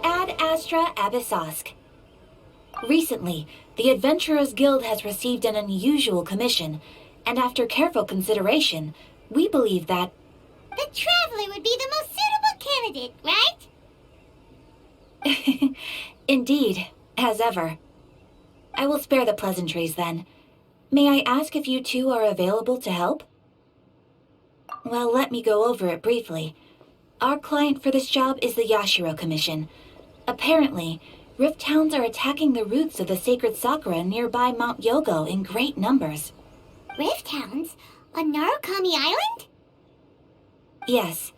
Ad Astra Abyssosk. Recently, the Adventurers Guild has received an unusual commission, and after careful consideration, we believe that the Traveler would be the most suitable candidate, right? Indeed, as ever. I will spare the pleasantries then. May I ask if you two are available to help? Well, let me go over it briefly. Our client for this job is the Yashiro Commission. Apparently, Rift Hounds are attacking the roots of the sacred sakura nearby Mount Yogo in great numbers. Rift Hounds? On Narukami Island? Yes.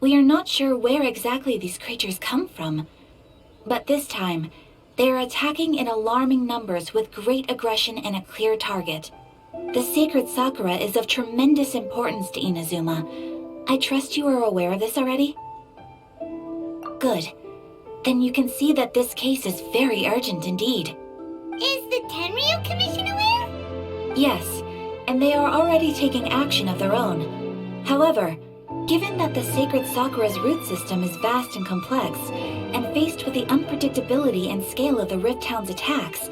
We are not sure where exactly these creatures come from. But this time, they are attacking in alarming numbers with great aggression and a clear target. The sacred sakura is of tremendous importance to Inazuma. I trust you are aware of this already? Good. Then you can see that this case is very urgent indeed. Is the Tenryou Commission aware? Yes, and they are already taking action of their own. However, given that the sacred sakura's root system is vast and complex, and faced with the unpredictability and scale of the Rift Hound's attacks,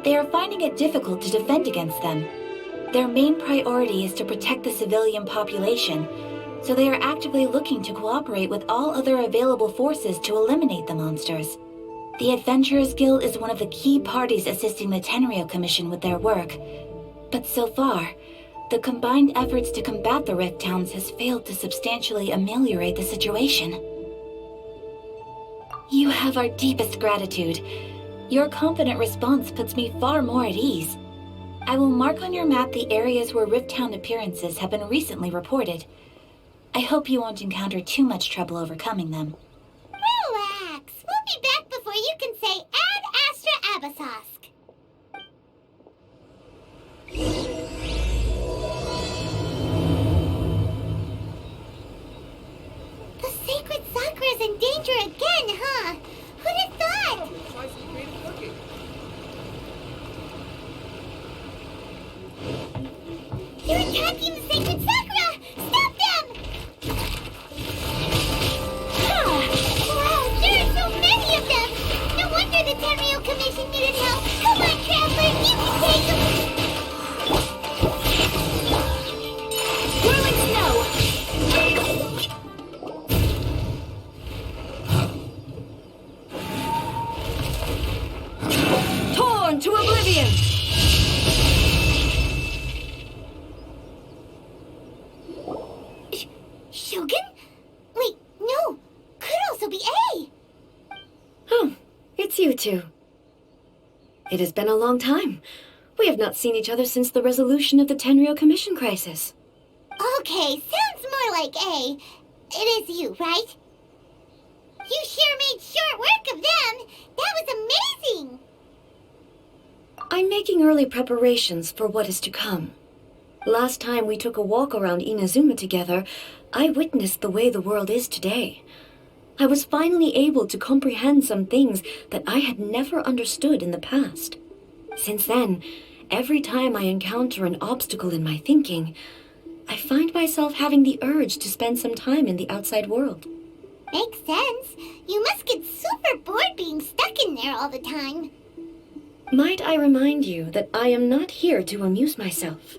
they are finding it difficult to defend against them. Their main priority is to protect the civilian population, so they are actively looking to cooperate with all other available forces to eliminate the monsters. The Adventurers Guild is one of the key parties assisting the Tenryou Commission with their work. But so far, the combined efforts to combat the Rift Hounds has failed to substantially ameliorate the situation. You have our deepest gratitude. Your confident response puts me far more at ease. I will mark on your map the areas where Rift Hound appearances have been recently reported. I hope you won't encounter too much trouble overcoming them. Relax. We'll be back before you can say Ad Astra Abyssosk. The sacred sakura's in danger again, huh? Who'd have thought? Try some creative cooking. They're attacking the sacred sakura! Stop them! Wow, there are so many of them! No wonder the Tenryou Commission needed help! Come on, Traveler, you can take them! Whirling snow! Torn to oblivion! Shogun? Wait, no! Could also be A! Oh, it's you two. It has been a long time. We have not seen each other since the resolution of the Tenryou Commission crisis. Okay, sounds more like A. It is you, right? You sure made short work of them! That was amazing! I'm making early preparations for what is to come. Last time we took a walk around Inazuma together, I witnessed the way the world is today. I was finally able to comprehend some things that I had never understood in the past. Since then, every time I encounter an obstacle in my thinking, I find myself having the urge to spend some time in the outside world. Makes sense. You must get super bored being stuck in there all the time. Might I remind you that I am not here to amuse myself.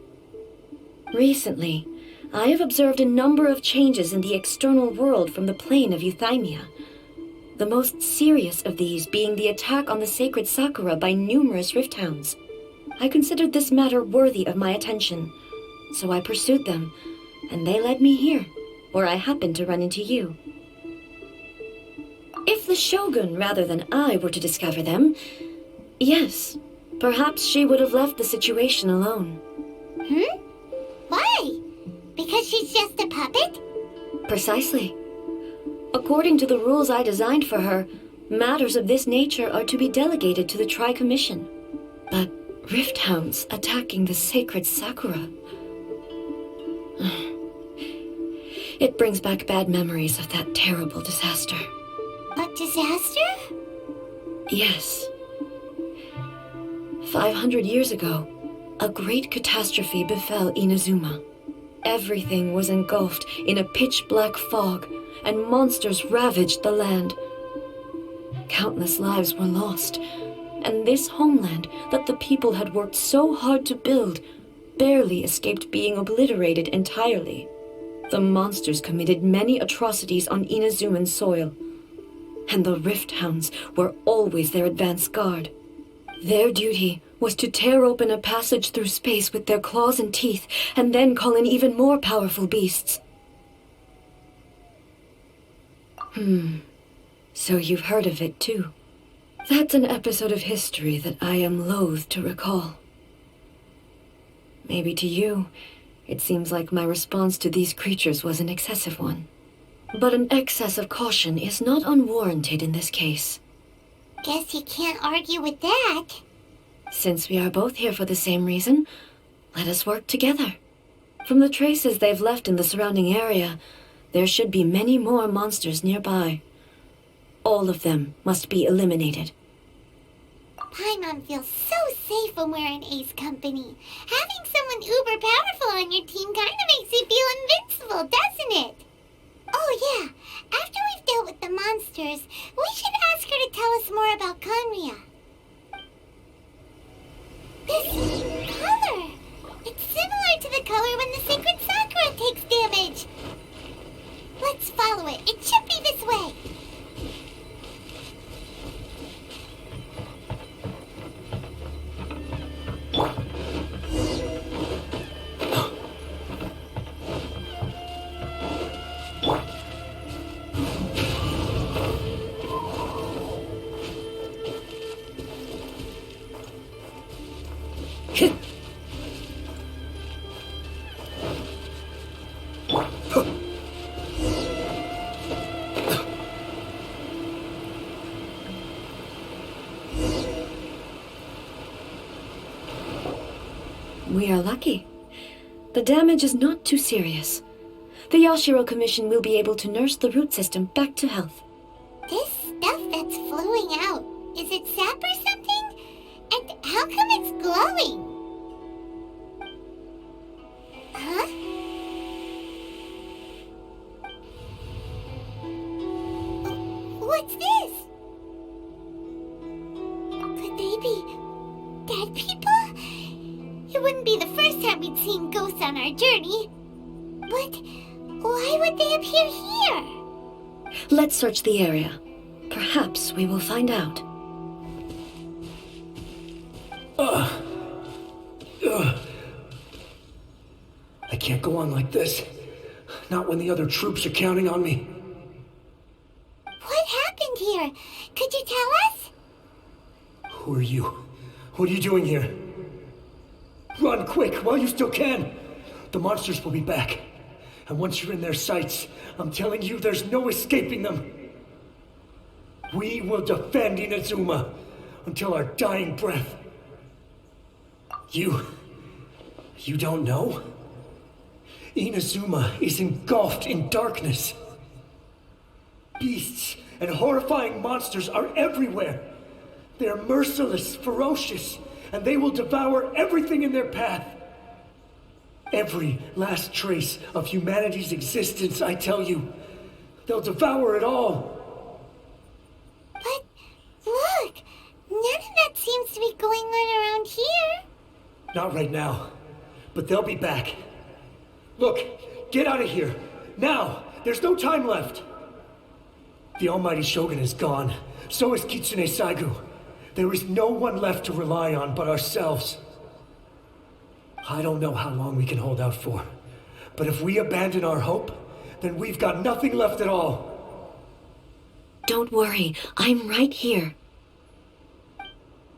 Recently, I have observed a number of changes in the external world from the plane of Euthymia. The most serious of these being the attack on the sacred sakura by numerous Rift Hounds. I considered this matter worthy of my attention, so I pursued them, and they led me here, where I happened to run into you. If the Shogun rather than I were to discover them, yes, perhaps she would have left the situation alone. Why? Because she's just a puppet? Precisely. According to the rules I designed for her, matters of this nature are to be delegated to the Tri-Commission. But Rift Hounds attacking the sacred sakura... It brings back bad memories of that terrible disaster. A disaster? Yes. 500 years ago, a great catastrophe befell Inazuma. Everything was engulfed in a pitch-black fog, and monsters ravaged the land. Countless lives were lost, and this homeland that the people had worked so hard to build barely escaped being obliterated entirely. The monsters committed many atrocities on Inazuman soil, and the Rift Hounds were always their advance guard. Their duty was to tear open a passage through space with their claws and teeth, and then call in even more powerful beasts. So you've heard of it too. That's an episode of history that I am loath to recall. Maybe to you, it seems like my response to these creatures was an excessive one. But an excess of caution is not unwarranted in this case. Guess you can't argue with that. Since we are both here for the same reason, let us work together. From the traces they've left in the surrounding area, there should be many more monsters nearby. All of them must be eliminated. Paimon feels so safe when we're in Ace company. Having someone uber powerful on your team kind of makes you feel invincible, doesn't it? Oh yeah, after we've dealt with the monsters, we should ask her to tell us more about Conria. This color! It's similar to the color when the sacred Sakura takes damage. Let's follow it. It should be this way. We are lucky. The damage is not too serious. The Yashiro Commission will be able to nurse the root system back to health. This stuff that's flowing out, is it sap or something? And how come it's glowing? Huh? What's this? Could they be dead people? It wouldn't be the first time we'd seen ghosts on our journey. But why would they appear here? Let's search the area. Perhaps we will find out. I can't go on like this. Not when the other troops are counting on me. What happened here? Could you tell us? Who are you? What are you doing here? Run quick while you still can. The monsters will be back. And once you're in their sights, I'm telling you there's no escaping them. We will defend Inazuma until our dying breath. You don't know? Inazuma is engulfed in darkness. Beasts and horrifying monsters are everywhere. They are merciless, ferocious, and they will devour everything in their path. Every last trace of humanity's existence, I tell you. They'll devour it all. But look, none of that seems to be going on around here. Not right now, but they'll be back. Look, get out of here. Now! There's no time left. The almighty Shogun is gone. So is Kitsune Saigu. There is no one left to rely on but ourselves. I don't know how long we can hold out for. But if we abandon our hope, then we've got nothing left at all. Don't worry, I'm right here.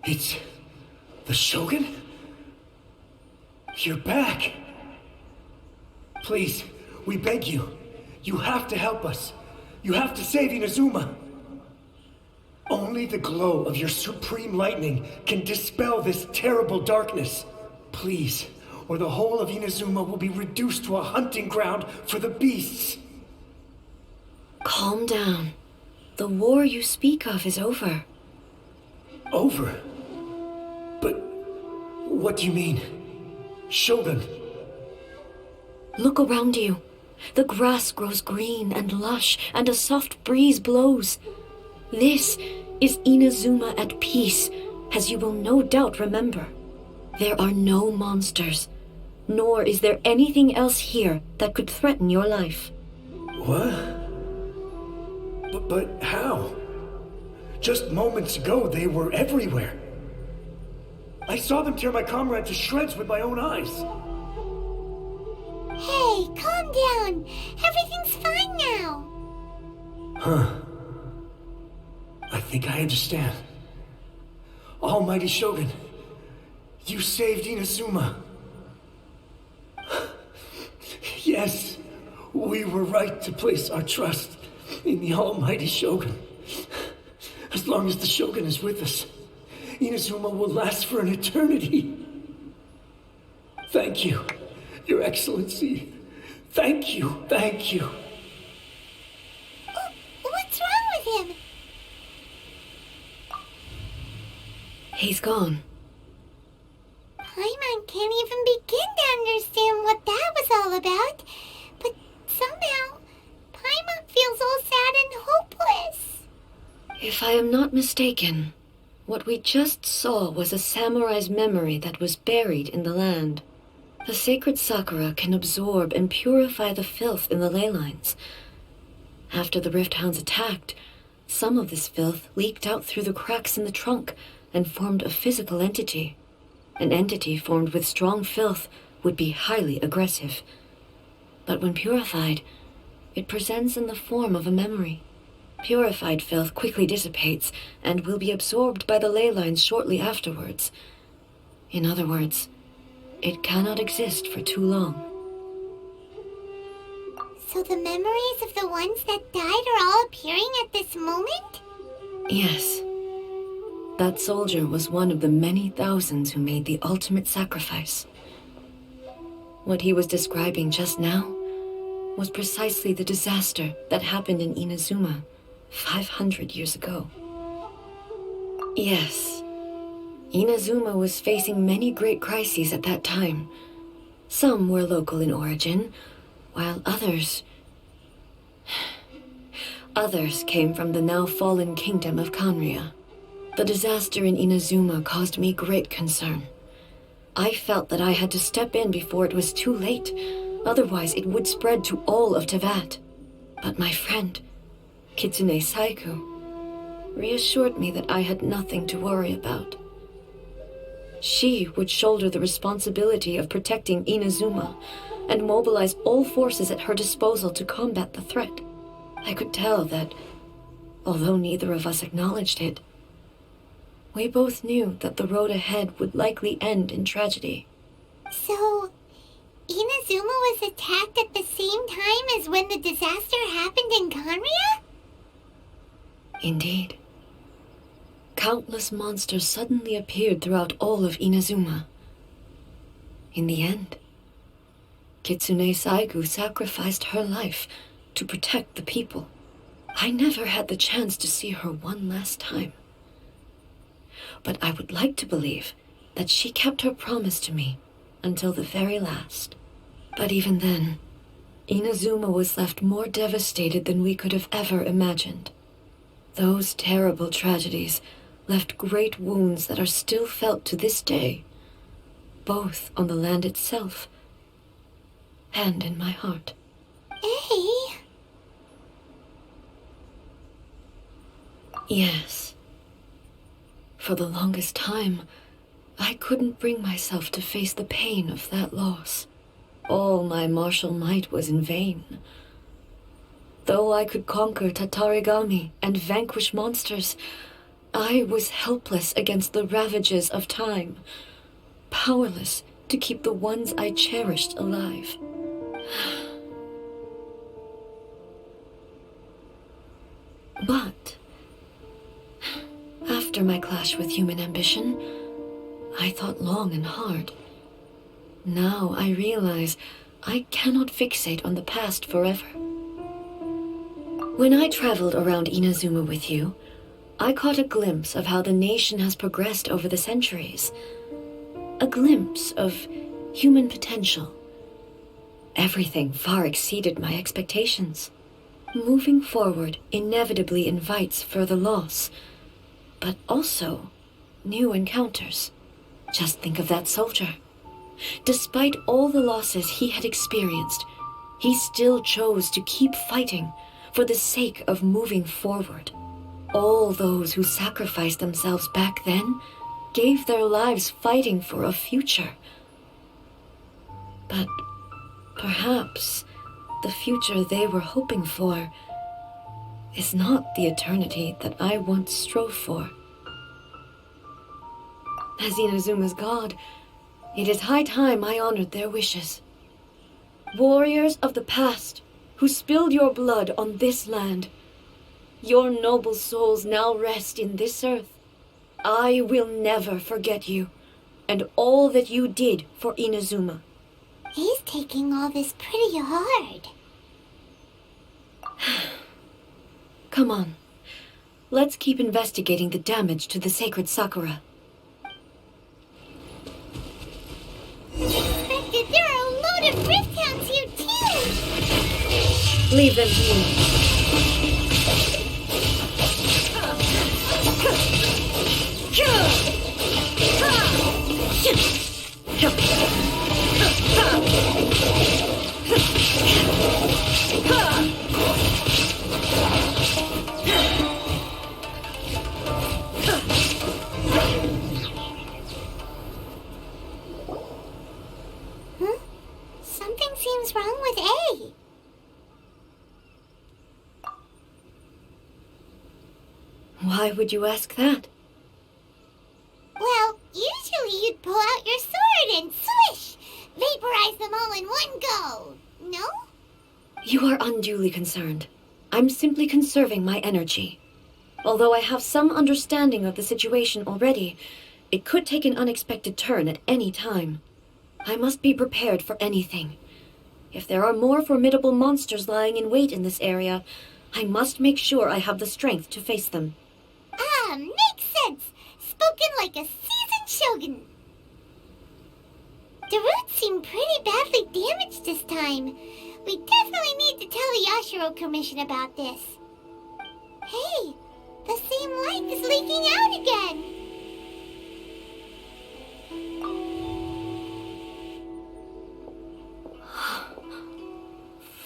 It's the Shogun? You're back. Please, we beg you. You have to help us. You have to save Inazuma. Only the glow of your supreme lightning can dispel this terrible darkness. Please, or the whole of Inazuma will be reduced to a hunting ground for the beasts. Calm down. The war you speak of is over. Over? But what do you mean? Shogun. Look around you. The grass grows green and lush, and a soft breeze blows. This is Inazuma at peace, as you will no doubt remember. There are no monsters, nor is there anything else here that could threaten your life. What? But how? Just moments ago, they were everywhere. I saw them tear my comrade to shreds with my own eyes. Hey, calm down. Everything's fine now. Huh. I think I understand. Almighty Shogun, you saved Inazuma. Yes, we were right to place our trust in the Almighty Shogun. As long as the Shogun is with us, Inazuma will last for an eternity. Thank you, Your Excellency. Thank you, thank you. What's wrong with him? He's gone. Paimon can't even begin to understand what that was all about. But somehow, Paimon feels all sad and hopeless. If I am not mistaken, what we just saw was a samurai's memory that was buried in the land. The sacred Sakura can absorb and purify the filth in the ley lines. After the Rift Hounds attacked, some of this filth leaked out through the cracks in the trunk and formed a physical entity. An entity formed with strong filth would be highly aggressive. But when purified, it presents in the form of a memory. Purified filth quickly dissipates and will be absorbed by the ley lines shortly afterwards. In other words, it cannot exist for too long. So the memories of the ones that died are all appearing at this moment? Yes. That soldier was one of the many thousands who made the ultimate sacrifice. What he was describing just now was precisely the disaster that happened in Inazuma 500 years ago. Yes, Inazuma was facing many great crises at that time. Some were local in origin, while others came from the now fallen kingdom of Kanria. The disaster in Inazuma caused me great concern. I felt that I had to step in before it was too late, otherwise it would spread to all of Teyvat. But my friend, Kitsune Saiku, reassured me that I had nothing to worry about. She would shoulder the responsibility of protecting Inazuma and mobilize all forces at her disposal to combat the threat. I could tell that, although neither of us acknowledged it, we both knew that the road ahead would likely end in tragedy. So, Inazuma was attacked at the same time as when the disaster happened in Kanria? Indeed. Countless monsters suddenly appeared throughout all of Inazuma. In the end, Kitsune Saigu sacrificed her life to protect the people. I never had the chance to see her one last time. But I would like to believe that she kept her promise to me until the very last. But even then, Inazuma was left more devastated than we could have ever imagined. Those terrible tragedies left great wounds that are still felt to this day, both on the land itself and in my heart. Hey? Yes. For the longest time, I couldn't bring myself to face the pain of that loss. All my martial might was in vain. Though I could conquer Tatarigami and vanquish monsters, I was helpless against the ravages of time, powerless to keep the ones I cherished alive. But after my clash with human ambition, I thought long and hard. Now I realize I cannot fixate on the past forever. When I traveled around Inazuma with you, I caught a glimpse of how the nation has progressed over the centuries. A glimpse of human potential. Everything far exceeded my expectations. Moving forward inevitably invites further loss, but also new encounters. Just think of that soldier. Despite all the losses he had experienced, he still chose to keep fighting for the sake of moving forward. All those who sacrificed themselves back then gave their lives fighting for a future. But perhaps the future they were hoping for is not the eternity that I once strove for. As Inazuma's god, it is high time I honored their wishes. Warriors of the past who spilled your blood on this land, your noble souls now rest in this earth. I will never forget you and all that you did for Inazuma. He's taking all this pretty hard. Come on. Let's keep investigating the damage to the sacred Sakura. Expected there are a load of rift hounds here too! Leave them to me. Something seems wrong with A. Why would you ask that? Well, usually you'd pull out your sword and swish! Vaporize them all in one go! No? You are unduly concerned. I'm simply conserving my energy. Although I have some understanding of the situation already, it could take an unexpected turn at any time. I must be prepared for anything. If there are more formidable monsters lying in wait in this area, I must make sure I have the strength to face them. Ah, makes sense! Spoken like a seasoned shogun! The roots seem pretty badly damaged this time. We definitely need to tell the Yashiro Commission about this. Hey, the same light is leaking out again!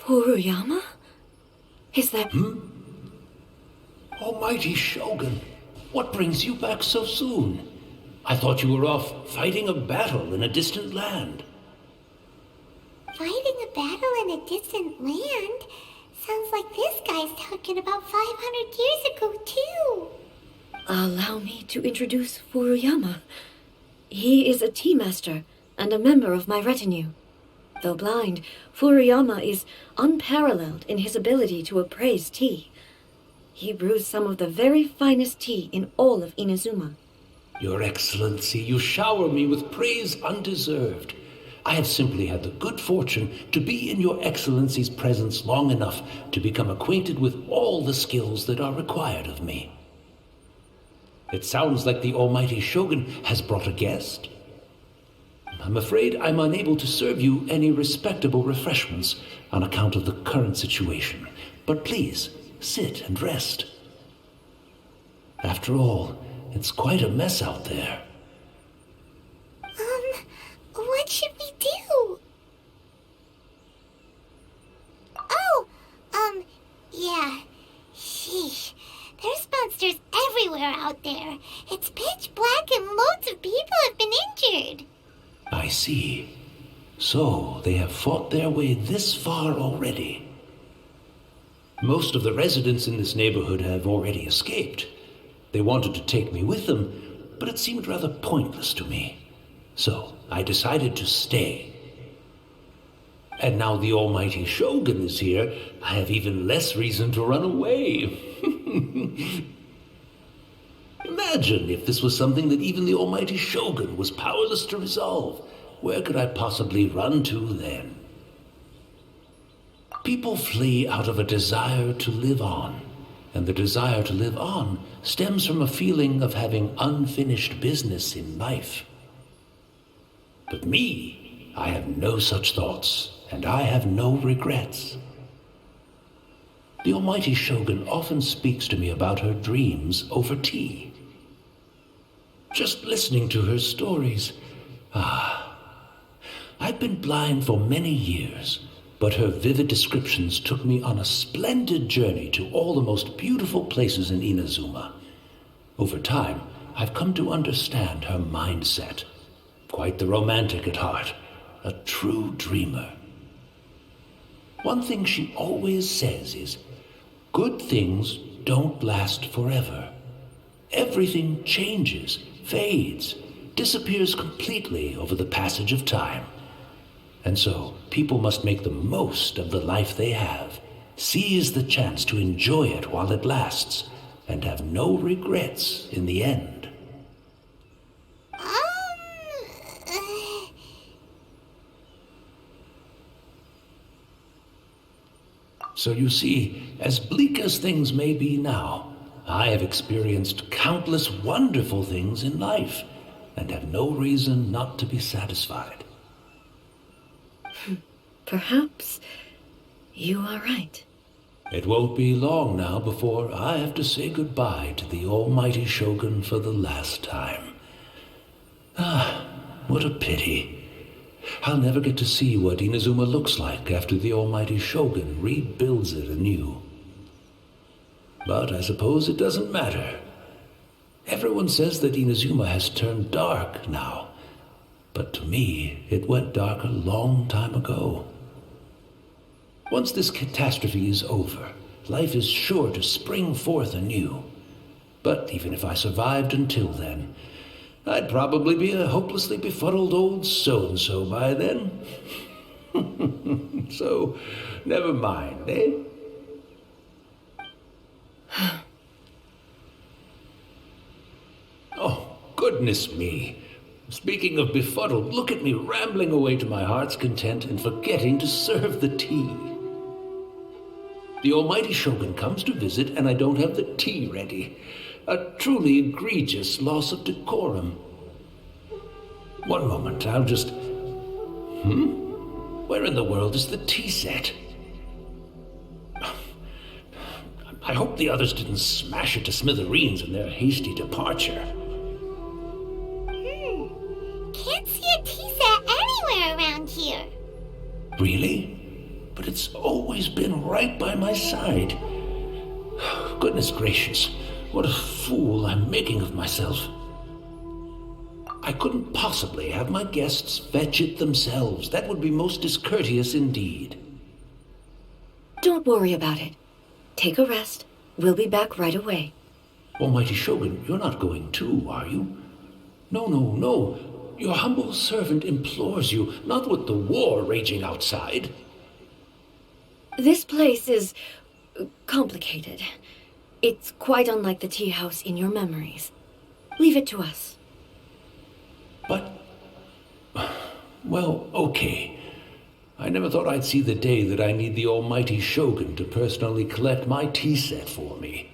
Furuyama? Is that... Almighty Shogun, what brings you back so soon? I thought you were off fighting a battle in a distant land. Fighting a battle in a distant land? Sounds like this guy's talking about 500 years ago, too. Allow me to introduce Furuyama. He is a tea master and a member of my retinue. Though blind, Furuyama is unparalleled in his ability to appraise tea. He brews some of the very finest tea in all of Inazuma. Your Excellency, you shower me with praise undeserved. I have simply had the good fortune to be in your Excellency's presence long enough to become acquainted with all the skills that are required of me. It sounds like the Almighty Shogun has brought a guest. I'm afraid I'm unable to serve you any respectable refreshments on account of the current situation. But please, sit and rest. After all, it's quite a mess out there. What should we do? Oh, yeah. Sheesh. There's monsters everywhere out there. It's pitch black and loads of people have been injured. I see. So, they have fought their way this far already. Most of the residents in this neighborhood have already escaped. They wanted to take me with them, but it seemed rather pointless to me. So, I decided to stay. And now the Almighty Shogun is here, I have even less reason to run away. Imagine if this was something that even the Almighty Shogun was powerless to resolve. Where could I possibly run to then? People flee out of a desire to live on, and the desire to live on stems from a feeling of having unfinished business in life. But me, I have no such thoughts, and I have no regrets. The Almighty Shogun often speaks to me about her dreams over tea. Just listening to her stories, I've been blind for many years, but her vivid descriptions took me on a splendid journey to all the most beautiful places in Inazuma. Over time, I've come to understand her mindset. Quite the romantic at heart, a true dreamer. One thing she always says is, good things don't last forever. Everything changes, fades, disappears completely over the passage of time. And so, people must make the most of the life they have, seize the chance to enjoy it while it lasts, and have no regrets in the end. So you see, as bleak as things may be now, I have experienced countless wonderful things in life, and have no reason not to be satisfied. Perhaps you are right. It won't be long now before I have to say goodbye to the Almighty Shogun for the last time. What a pity. I'll never get to see what Inazuma looks like after the Almighty Shogun rebuilds it anew. But I suppose it doesn't matter. Everyone says that Inazuma has turned dark now, but to me, it went dark a long time ago. Once this catastrophe is over, life is sure to spring forth anew. But even if I survived until then, I'd probably be a hopelessly befuddled old so-and-so by then. So, never mind, eh? Oh, goodness me. Speaking of befuddled, look at me rambling away to my heart's content and forgetting to serve the tea. The Almighty Shogun comes to visit and I don't have the tea ready. A truly egregious loss of decorum. One moment, I'll just... Where in the world is the tea set? I hope the others didn't smash it to smithereens in their hasty departure. Can't see a tea set anywhere around here. Really? But it's always been right by my side. Goodness gracious, what a fool I'm making of myself. I couldn't possibly have my guests fetch it themselves. That would be most discourteous indeed. Don't worry about it. Take a rest. We'll be back right away. Almighty Shogun, you're not going too, are you? No. Your humble servant implores you, not with the war raging outside. This place is complicated. It's quite unlike the tea house in your memories. Leave it to us. But, well, okay. I never thought I'd see the day that I need the Almighty Shogun to personally collect my tea set for me.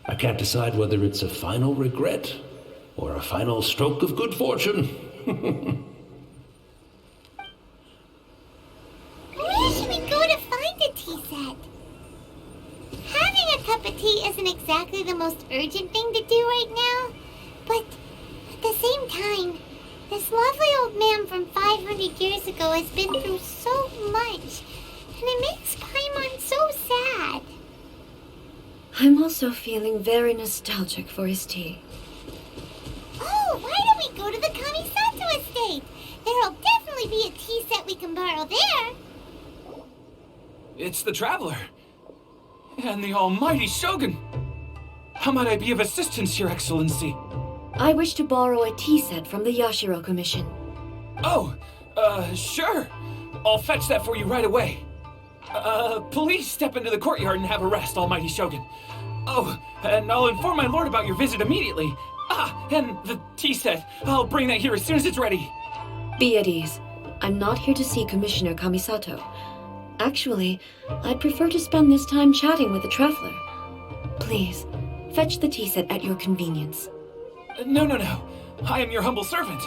I can't decide whether it's a final regret or a final stroke of good fortune. Where should we go to find a tea set? Having a cup of tea isn't exactly the most urgent thing to do right now, but at the same time, this lovely old man from 500 years ago has been through so much, and it makes Paimon so sad. I'm also feeling very nostalgic for his tea. Oh, why don't we go to the Kamisato estate? There'll definitely be a tea set we can borrow there. It's the Traveler. And the Almighty Shogun. How might I be of assistance, Your Excellency? I wish to borrow a tea set from the Yashiro Commission. Oh, sure. I'll fetch that for you right away. Please step into the courtyard and have a rest, Almighty Shogun. Oh, and I'll inform my lord about your visit immediately. And the tea set. I'll bring that here as soon as it's ready. Be at ease. I'm not here to see Commissioner Kamisato. Actually, I'd prefer to spend this time chatting with the Traveler. Please, fetch the tea set at your convenience. No. I am your humble servant.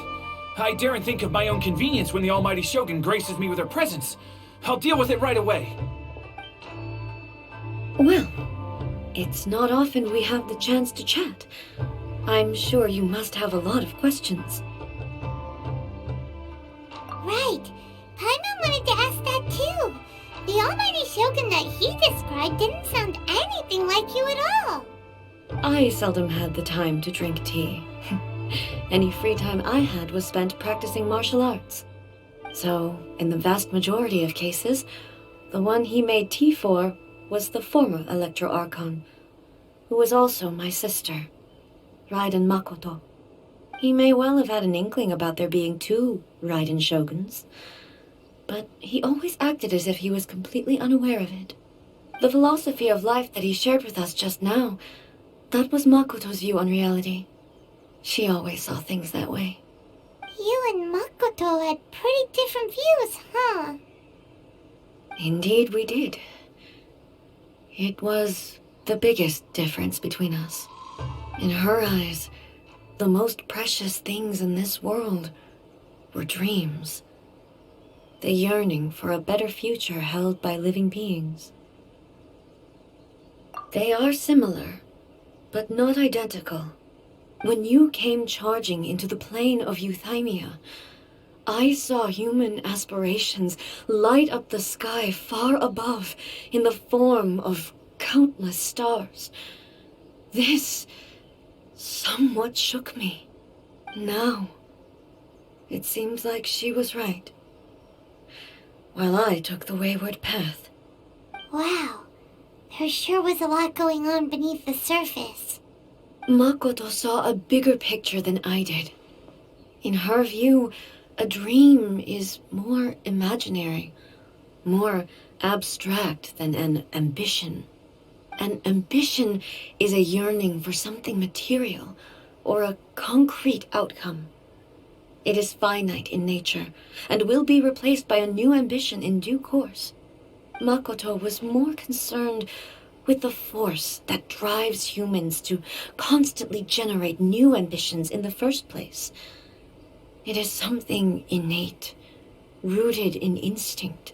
I daren't think of my own convenience when the almighty Shogun graces me with her presence. I'll deal with it right away. Well, it's not often we have the chance to chat. I'm sure you must have a lot of questions. Right. Paimon wanted to ask that too. The almighty Shogun that he described didn't sound anything like you at all. I seldom had the time to drink tea. Any free time I had was spent practicing martial arts. So, in the vast majority of cases, the one he made tea for was the former Electro Archon, who was also my sister, Raiden Makoto. He may well have had an inkling about there being two Raiden Shoguns, but he always acted as if he was completely unaware of it. The philosophy of life that he shared with us just now, that was Makoto's view on reality. She always saw things that way. You and Makoto had pretty different views, huh? Indeed we did. It was the biggest difference between us. In her eyes, the most precious things in this world were dreams. The yearning for a better future held by living beings. They are similar, but not identical. When you came charging into the plane of Euthymia, I saw human aspirations light up the sky far above in the form of countless stars. This somewhat shook me. Now, it seems like she was right, while I took the wayward path. Wow. There sure was a lot going on beneath the surface. Makoto saw a bigger picture than I did. In her view, a dream is more imaginary, more abstract than an ambition. An ambition is a yearning for something material or a concrete outcome. It is finite in nature and will be replaced by a new ambition in due course. Makoto was more concerned with the force that drives humans to constantly generate new ambitions in the first place. It is something innate, rooted in instinct.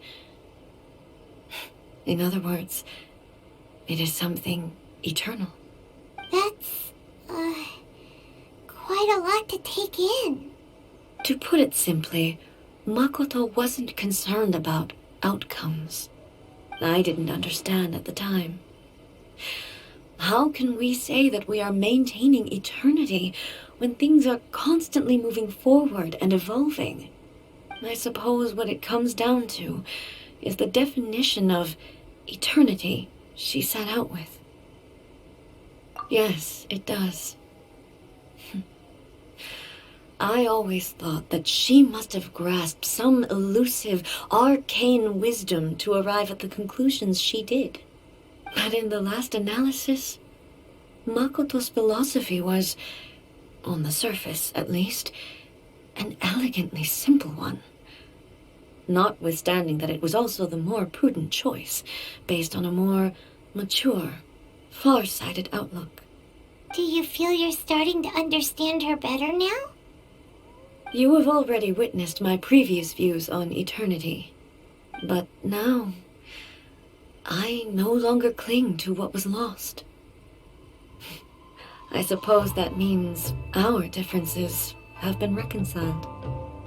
In other words, it is something eternal. That's, quite a lot to take in. To put it simply, Makoto wasn't concerned about outcomes. I didn't understand at the time. How can we say that we are maintaining eternity when things are constantly moving forward and evolving? I suppose what it comes down to is the definition of eternity she set out with. Yes, it does. I always thought that she must have grasped some elusive, arcane wisdom to arrive at the conclusions she did. But in the last analysis, Makoto's philosophy was, on the surface at least, an elegantly simple one. Notwithstanding that it was also the more prudent choice, based on a more mature, far-sighted outlook. Do you feel you're starting to understand her better now? You have already witnessed my previous views on eternity. But now, I no longer cling to what was lost. I suppose that means our differences have been reconciled.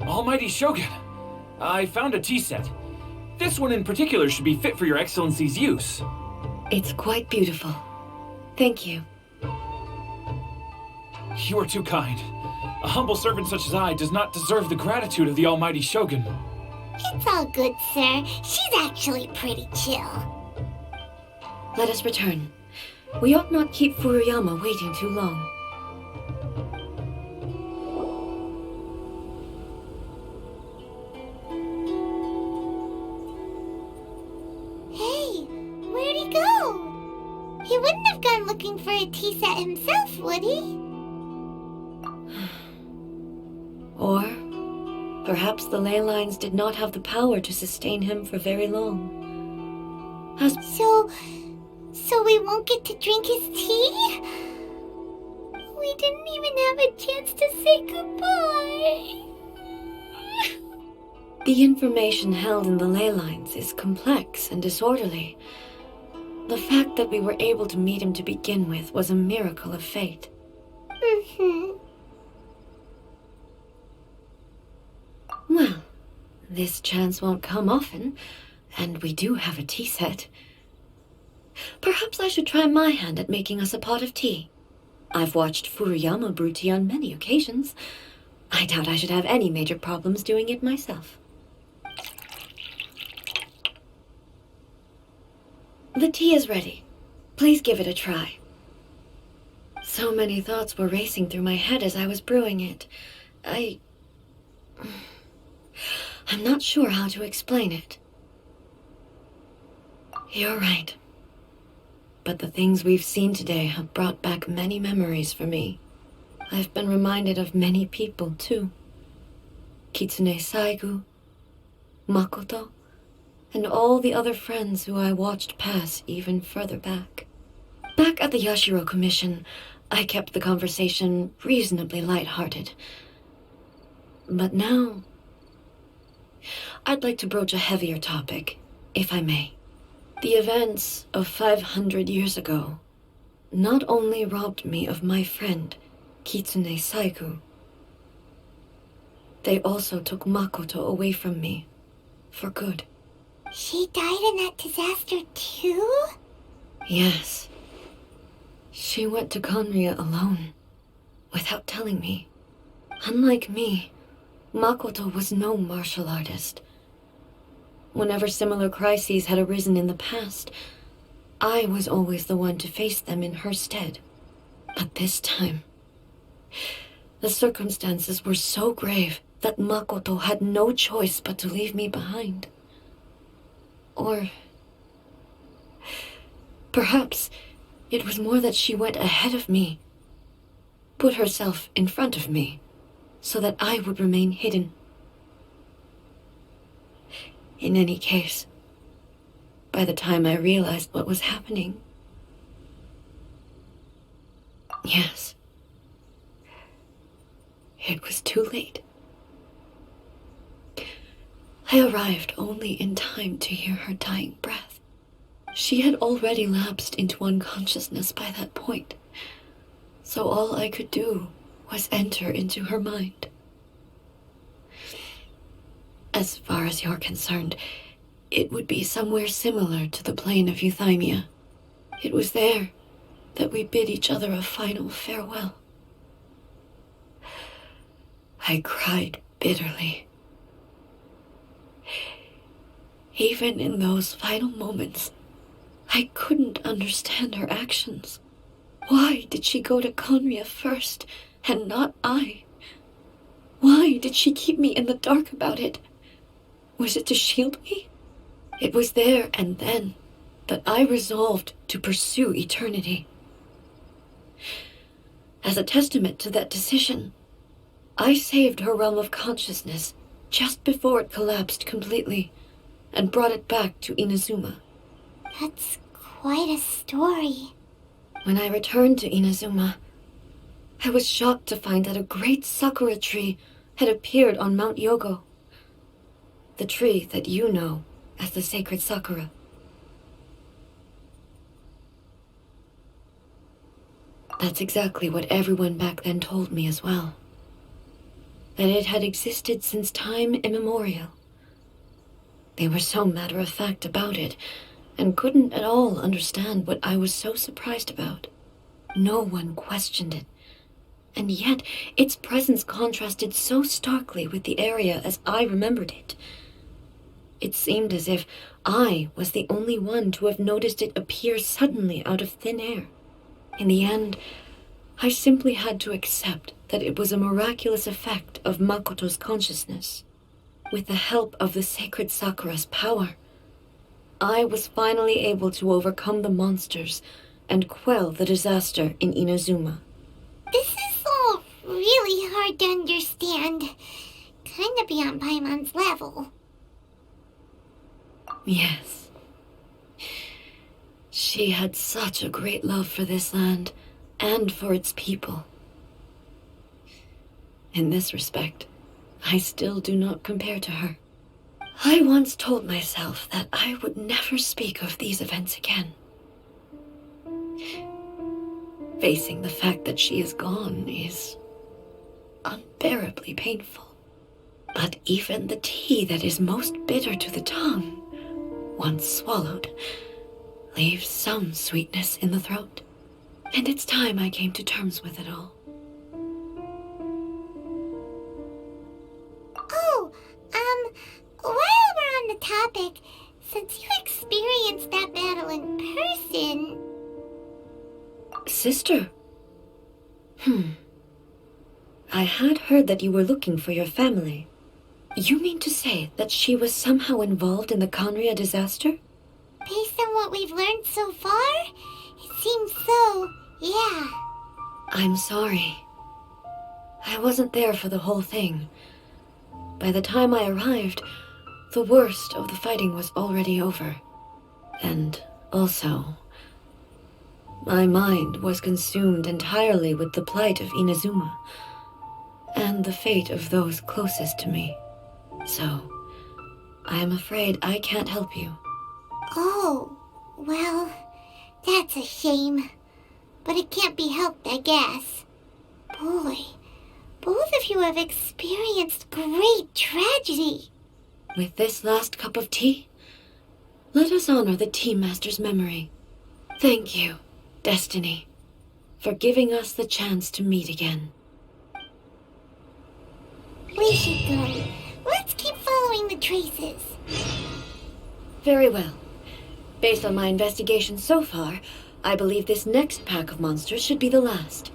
Almighty Shogun, I found a tea set. This one in particular should be fit for your Excellency's use. It's quite beautiful. Thank you. You are too kind. A humble servant such as I does not deserve the gratitude of the Almighty Shogun. It's all good, sir. She's actually pretty chill. Let us return. We ought not keep Furuyama waiting too long. Hey, where'd he go? He wouldn't have gone looking for a tea set himself, would he? Or perhaps the ley lines did not have the power to sustain him for very long. So we won't get to drink his tea? We didn't even have a chance to say goodbye. The information held in the ley lines is complex and disorderly. The fact that we were able to meet him to begin with was a miracle of fate. Well, this chance won't come often, and we do have a tea set. Perhaps I should try my hand at making us a pot of tea. I've watched Furuyama brew tea on many occasions. I doubt I should have any major problems doing it myself. The tea is ready. Please give it a try. So many thoughts were racing through my head as I was brewing it. I'm not sure how to explain it. You're right. But the things we've seen today have brought back many memories for me. I've been reminded of many people, too. Kitsune Saigu, Makoto, and all the other friends who I watched pass even further back. Back at the Yashiro Commission, I kept the conversation reasonably light-hearted. But now, I'd like to broach a heavier topic, if I may. The events of 500 years ago not only robbed me of my friend, Kitsune Saigu, they also took Makoto away from me, for good. She died in that disaster too? Yes. She went to Conria alone, without telling me. Unlike me, Makoto was no martial artist. Whenever similar crises had arisen in the past, I was always the one to face them in her stead. But this time, the circumstances were so grave that Makoto had no choice but to leave me behind. Or perhaps it was more that she went ahead of me, put herself in front of me, so that I would remain hidden. In any case, by the time I realized what was happening, yes, it was too late. I arrived only in time to hear her dying breath. She had already lapsed into unconsciousness by that point, so all I could do was enter into her mind. As far as you're concerned, it would be somewhere similar to the plane of Euthymia. It was there that we bid each other a final farewell. I cried bitterly. Even in those final moments, I couldn't understand her actions. Why did she go to Conria first, and not I? Why did she keep me in the dark about it? Was it to shield me? It was there and then that I resolved to pursue eternity. As a testament to that decision, I saved her realm of consciousness just before it collapsed completely and brought it back to Inazuma. That's quite a story. When I returned to Inazuma, I was shocked to find that a great sakura tree had appeared on Mount Yogo, the tree that you know as the sacred sakura. That's exactly what everyone back then told me as well. That it had existed since time immemorial. They were so matter-of-fact about it, and couldn't at all understand what I was so surprised about. No one questioned it, and yet its presence contrasted so starkly with the area as I remembered it. It seemed as if I was the only one to have noticed it appear suddenly out of thin air. In the end, I simply had to accept that it was a miraculous effect of Makoto's consciousness. With the help of the sacred Sakura's power, I was finally able to overcome the monsters and quell the disaster in Inazuma. This is all really hard to understand. Kinda beyond Paimon's level. Yes. She had such a great love for this land and for its people. In this respect, I still do not compare to her. I once told myself that I would never speak of these events again. Facing the fact that she is gone is unbearably painful. But even the tea that is most bitter to the tongue, once swallowed, leaves some sweetness in the throat. And it's time I came to terms with it all. Oh, while we're on the topic, since you experienced that battle in person... Sister? I had heard that you were looking for your family. You mean to say that she was somehow involved in the Conria disaster? Based on what we've learned so far, it seems so, yeah. I'm sorry. I wasn't there for the whole thing. By the time I arrived, the worst of the fighting was already over. And also, my mind was consumed entirely with the plight of Inazuma and the fate of those closest to me. So, I am afraid I can't help you. Oh, well, that's a shame. But it can't be helped, I guess. Boy, both of you have experienced great tragedy. With this last cup of tea, let us honor the Tea Master's memory. Thank you, Destiny, for giving us the chance to meet again. We should go. Let's keep following the traces. Very well. Based on my investigation so far, I believe this next pack of monsters should be the last.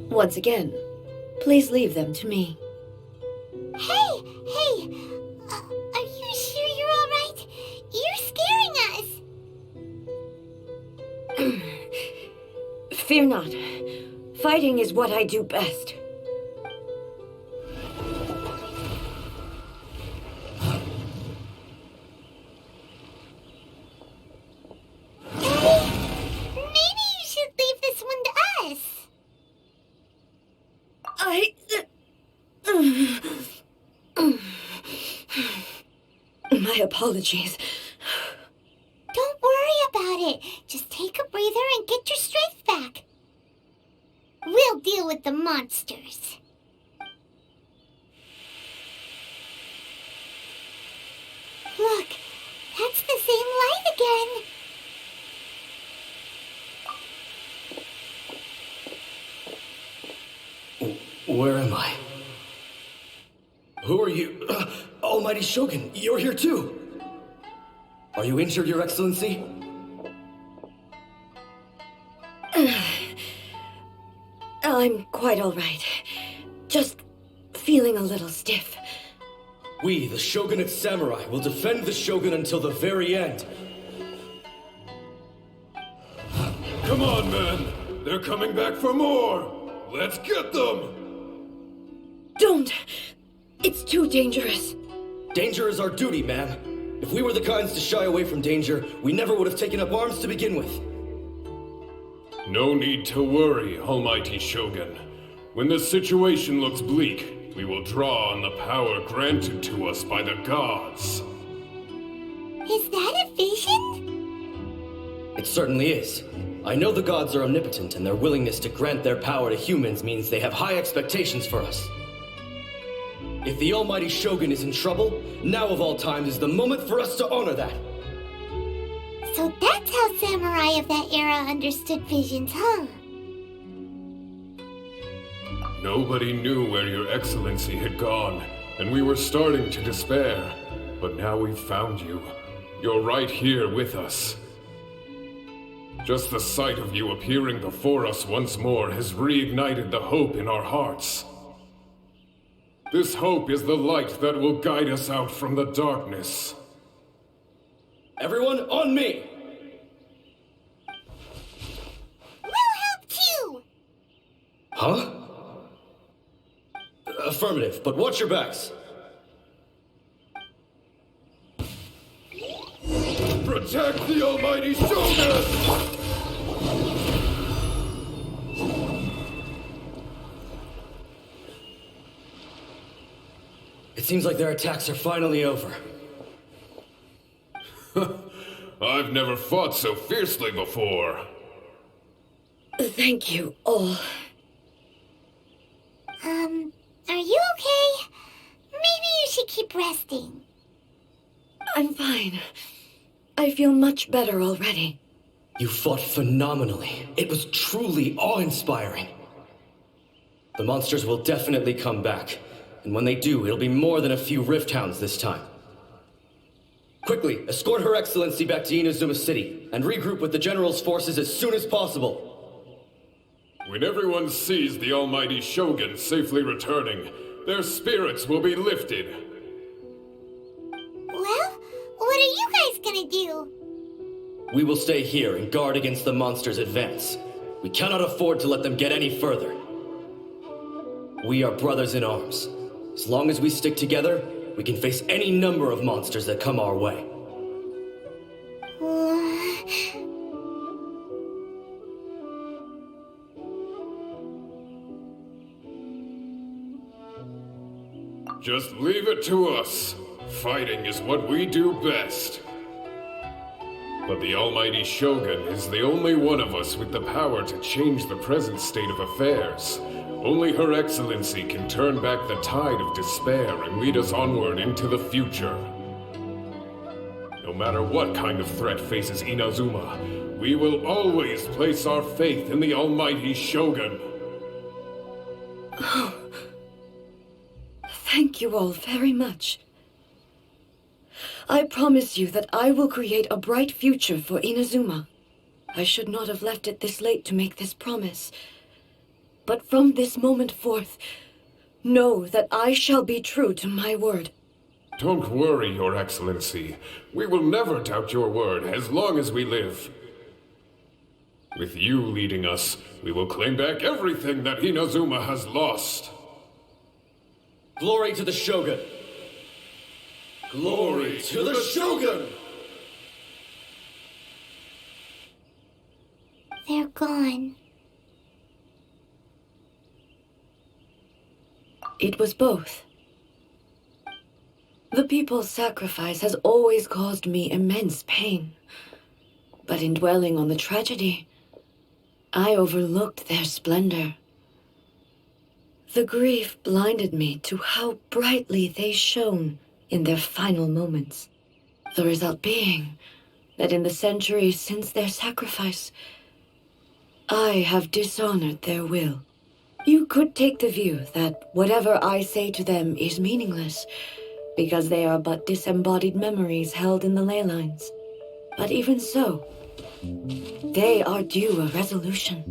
Once again, please leave them to me. Hey! Are you sure you're all right? You're scaring us! Fear not. Fighting is what I do best. Maybe you should leave this one to us. My apologies. Don't worry about it. Just take a breather and get your strength back. We'll deal with the monsters. Look, that's the same light again. Where am I? Who are you? Almighty Shogun, you're here too! Are you injured, Your Excellency? I'm quite all right. Just feeling a little stiff. We, the Shogunate Samurai, will defend the Shogun until the very end. Come on, men! They're coming back for more! Let's get them! Don't! It's too dangerous. Danger is our duty, ma'am. If we were the kinds to shy away from danger, we never would have taken up arms to begin with. No need to worry, Almighty Shogun. When the situation looks bleak, we will draw on the power granted to us by the gods. Is that a vision? It certainly is. I know the gods are omnipotent, and their willingness to grant their power to humans means they have high expectations for us. If the Almighty Shogun is in trouble, now of all times is the moment for us to honor that. So that's how samurai of that era understood visions, huh? Nobody knew where Your Excellency had gone, and we were starting to despair. But now we've found you. You're right here with us. Just the sight of you appearing before us once more has reignited the hope in our hearts. This hope is the light that will guide us out from the darkness. Everyone, on me! We'll help too! Huh? Affirmative, but watch your backs. Protect the almighty Shogun! It seems like their attacks are finally over. I've never fought so fiercely before. Thank you all. Are you okay? Maybe you should keep resting. I'm fine. I feel much better already. You fought phenomenally. It was truly awe-inspiring. The monsters will definitely come back. And when they do, it'll be more than a few Rift Hounds this time. Quickly, escort Her Excellency back to Inazuma City, and regroup with the General's forces as soon as possible. When everyone sees the almighty Shogun safely returning, their spirits will be lifted. Well, what are you guys gonna do? We will stay here and guard against the monsters' advance. We cannot afford to let them get any further. We are brothers in arms. As long as we stick together, we can face any number of monsters that come our way. Just leave it to us. Fighting is what we do best. But the almighty Shogun is the only one of us with the power to change the present state of affairs. Only Her Excellency can turn back the tide of despair and lead us onward into the future. No matter what kind of threat faces Inazuma, we will always place our faith in the almighty Shogun. Oh. Thank you all very much. I promise you that I will create a bright future for Inazuma. I should not have left it this late to make this promise. But from this moment forth, know that I shall be true to my word. Don't worry, Your Excellency. We will never doubt your word as long as we live. With you leading us, we will claim back everything that Inazuma has lost. Glory to the Shogun! Glory to the Shogun! They're gone. It was both. The people's sacrifice has always caused me immense pain. But in dwelling on the tragedy, I overlooked their splendor. The grief blinded me to how brightly they shone in their final moments. The result being that in the centuries since their sacrifice, I have dishonored their will. You could take the view that whatever I say to them is meaningless, because they are but disembodied memories held in the ley lines. But even so, they are due a resolution.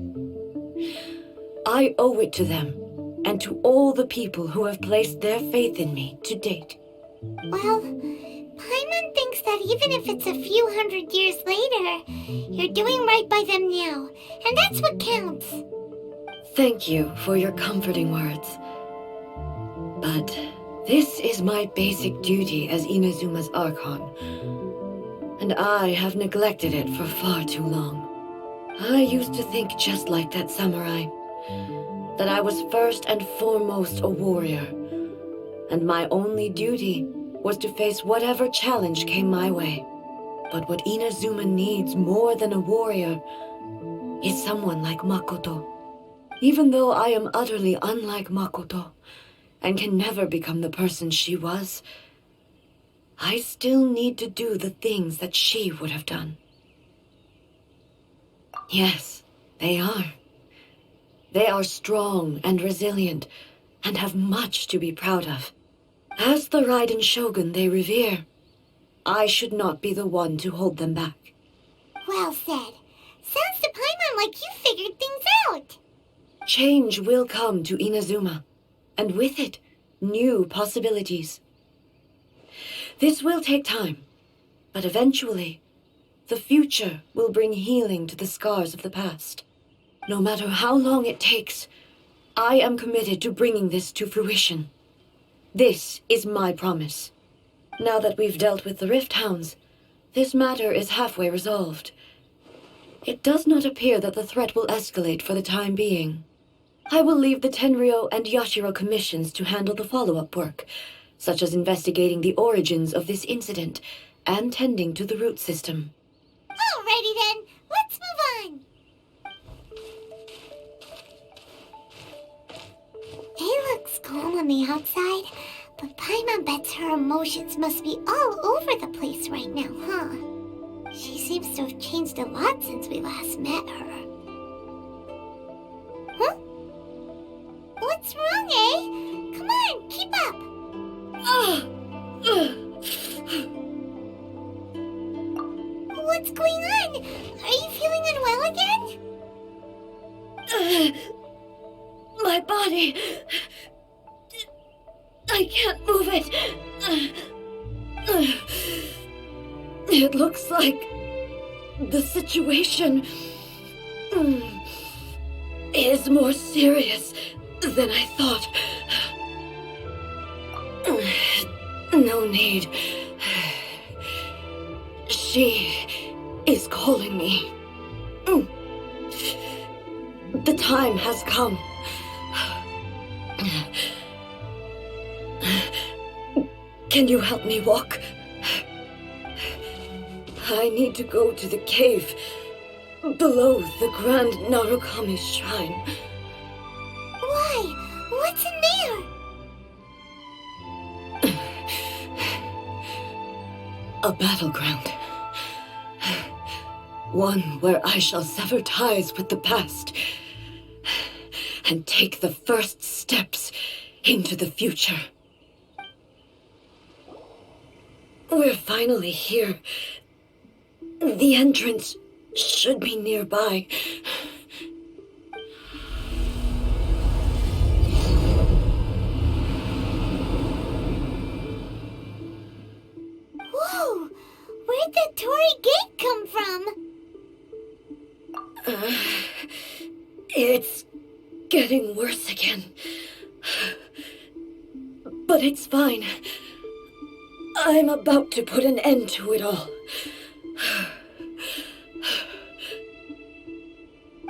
I owe it to them, and to all the people who have placed their faith in me to date. Well, Paimon thinks that even if it's a few hundred years later, you're doing right by them now, and that's what counts. Thank you for your comforting words. But this is my basic duty as Inazuma's Archon, and I have neglected it for far too long. I used to think just like that samurai, that I was first and foremost a warrior, and my only duty was to face whatever challenge came my way. But what Inazuma needs more than a warrior is someone like Makoto. Even though I am utterly unlike Makoto, and can never become the person she was, I still need to do the things that she would have done. Yes, they are. They are strong and resilient, and have much to be proud of. As the Raiden Shogun they revere, I should not be the one to hold them back. Well said. Sounds to Paimon like you figured things out. Change will come to Inazuma, and with it, new possibilities. This will take time, but eventually, the future will bring healing to the scars of the past. No matter how long it takes, I am committed to bringing this to fruition. This is my promise. Now that we've dealt with the Rift Hounds, this matter is halfway resolved. It does not appear that the threat will escalate for the time being. I will leave the Tenryou and Yashiro commissions to handle the follow-up work, such as investigating the origins of this incident and tending to the root system. Alrighty then, let's move on. It looks calm on the outside, but Paimon bets her emotions must be all over the place right now, huh? She seems to have changed a lot since we last met her. Huh? What's wrong, eh? Come on, keep up! What's going on? Are you feeling unwell again? My body... I can't move it. It looks like the situation is more serious than I thought. No need. She is calling me. The time has come. Can you help me walk? I need to go to the cave below the Grand Narukami Shrine. Why? What's in there? A battleground. One where I shall sever ties with the past and take the first steps into the future. We're finally here. The entrance should be nearby. Whoa! Where'd the Torii Gate come from? It's getting worse again. But it's fine. I'm about to put an end to it all.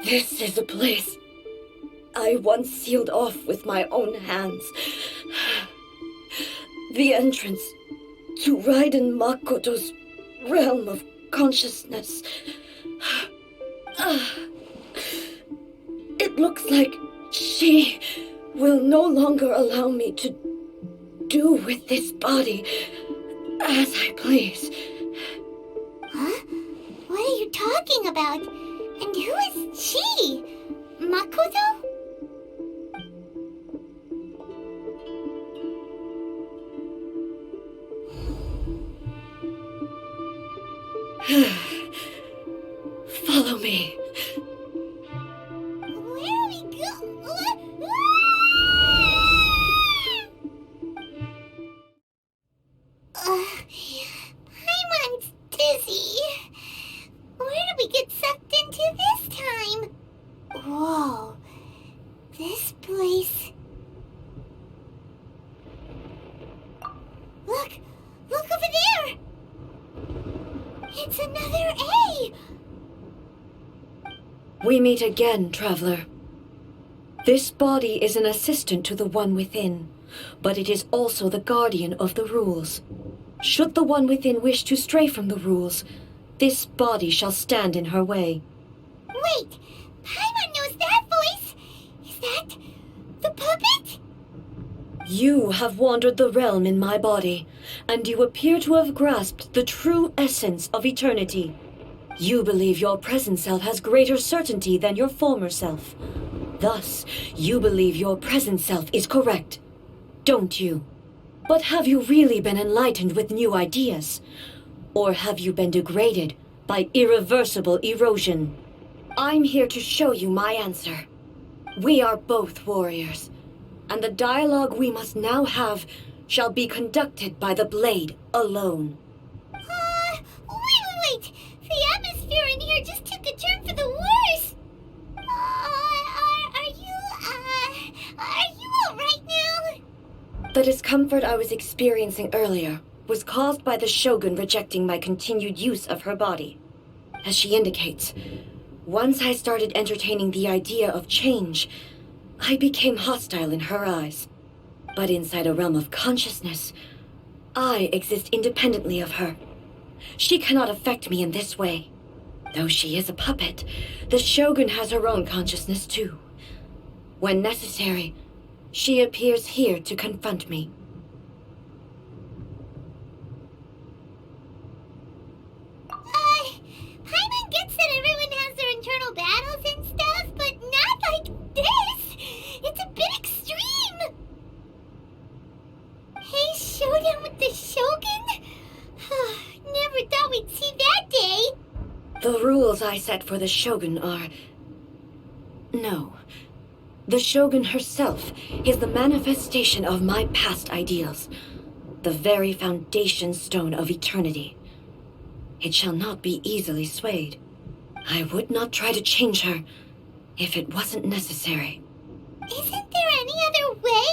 This is a place I once sealed off with my own hands. The entrance to Raiden Makoto's realm of consciousness. It looks like she will no longer allow me to do with this body as I please. Huh? What are you talking about? And who is she? Makoto? Follow me. Where are we going? Paimon's dizzy. Where did we get sucked into this time? Whoa. This place... Look! Look over there! It's another A! We meet again, traveler. This body is an assistant to the one within, but it is also the guardian of the rules. Should the one within wish to stray from the rules, this body shall stand in her way. Wait! Paimon knows that voice! Is that the puppet? You have wandered the realm in my body, and you appear to have grasped the true essence of eternity. You believe your present self has greater certainty than your former self. Thus, you believe your present self is correct, don't you? But have you really been enlightened with new ideas? Or have you been degraded by irreversible erosion? I'm here to show you my answer. We are both warriors, and the dialogue we must now have shall be conducted by the blade alone. Wait! The atmosphere in here just took a turn for the worse! Are you alright now? The discomfort I was experiencing earlier was caused by the Shogun rejecting my continued use of her body. As she indicates, once I started entertaining the idea of change, I became hostile in her eyes. But inside a realm of consciousness, I exist independently of her. She cannot affect me in this way. Though she is a puppet, the Shogun has her own consciousness too. When necessary, she appears here to confront me. Paimon gets that everyone has their internal battles and stuff, but not like this! It's a bit extreme! Hey, showdown with the Shogun? Never thought we'd see that day! The rules I set for the Shogun are... No. The Shogun herself is the manifestation of my past ideals, the very foundation stone of eternity. It shall not be easily swayed. I would not try to change her if it wasn't necessary. Isn't there any other way?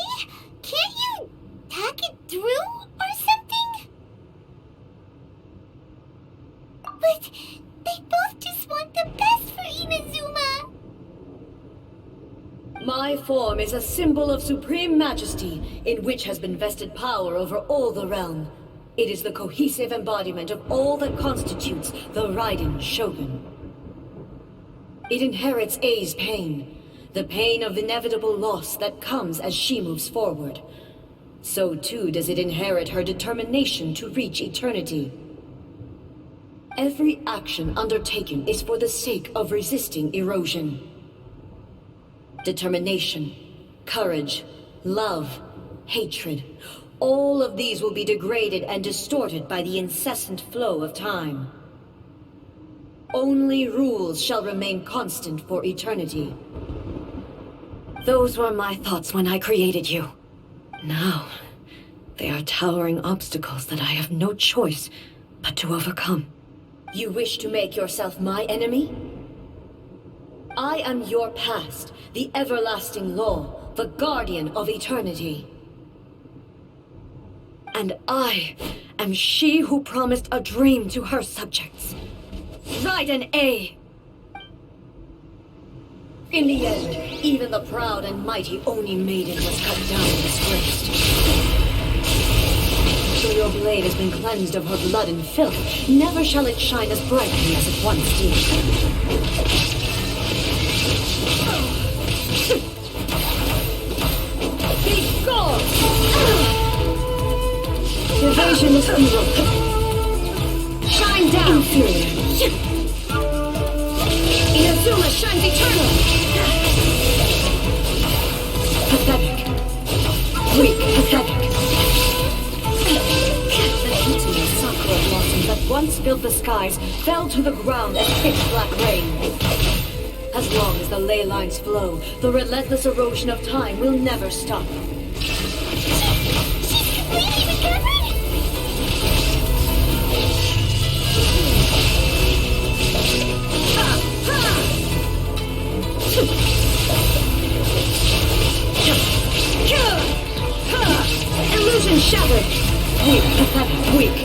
Can't you talk it through or something? But they both just want the best for Inazuma. My form is a symbol of supreme majesty in which has been vested power over all the realm. It is the cohesive embodiment of all that constitutes the Raiden Shogun. It inherits Ei's pain, the pain of inevitable loss that comes as she moves forward. So too does it inherit her determination to reach eternity. Every action undertaken is for the sake of resisting erosion. Determination, courage, love, hatred, all of these will be degraded and distorted by the incessant flow of time. Only rules shall remain constant for eternity. Those were my thoughts when I created you. Now, they are towering obstacles that I have no choice but to overcome. You wish to make yourself my enemy? I am your past, the everlasting law, the guardian of eternity. And I am she who promised a dream to her subjects. Raiden A. In the end, even the proud and mighty Oni maiden was cut down and disgraced. Though your blade has been cleansed of her blood and filth, never shall it shine as brightly as it once did. Be gone! Evasion is evil. Shine down, inferior. Inazuma shines eternal. Pathetic. Weak, pathetic. The heating sakura blossoms that once filled the skies fell to the ground as pitch black rain. As long as the ley lines flow, the relentless erosion of time will never stop. She's completely recovered? Illusion shattered! Weak, pathetic, weak!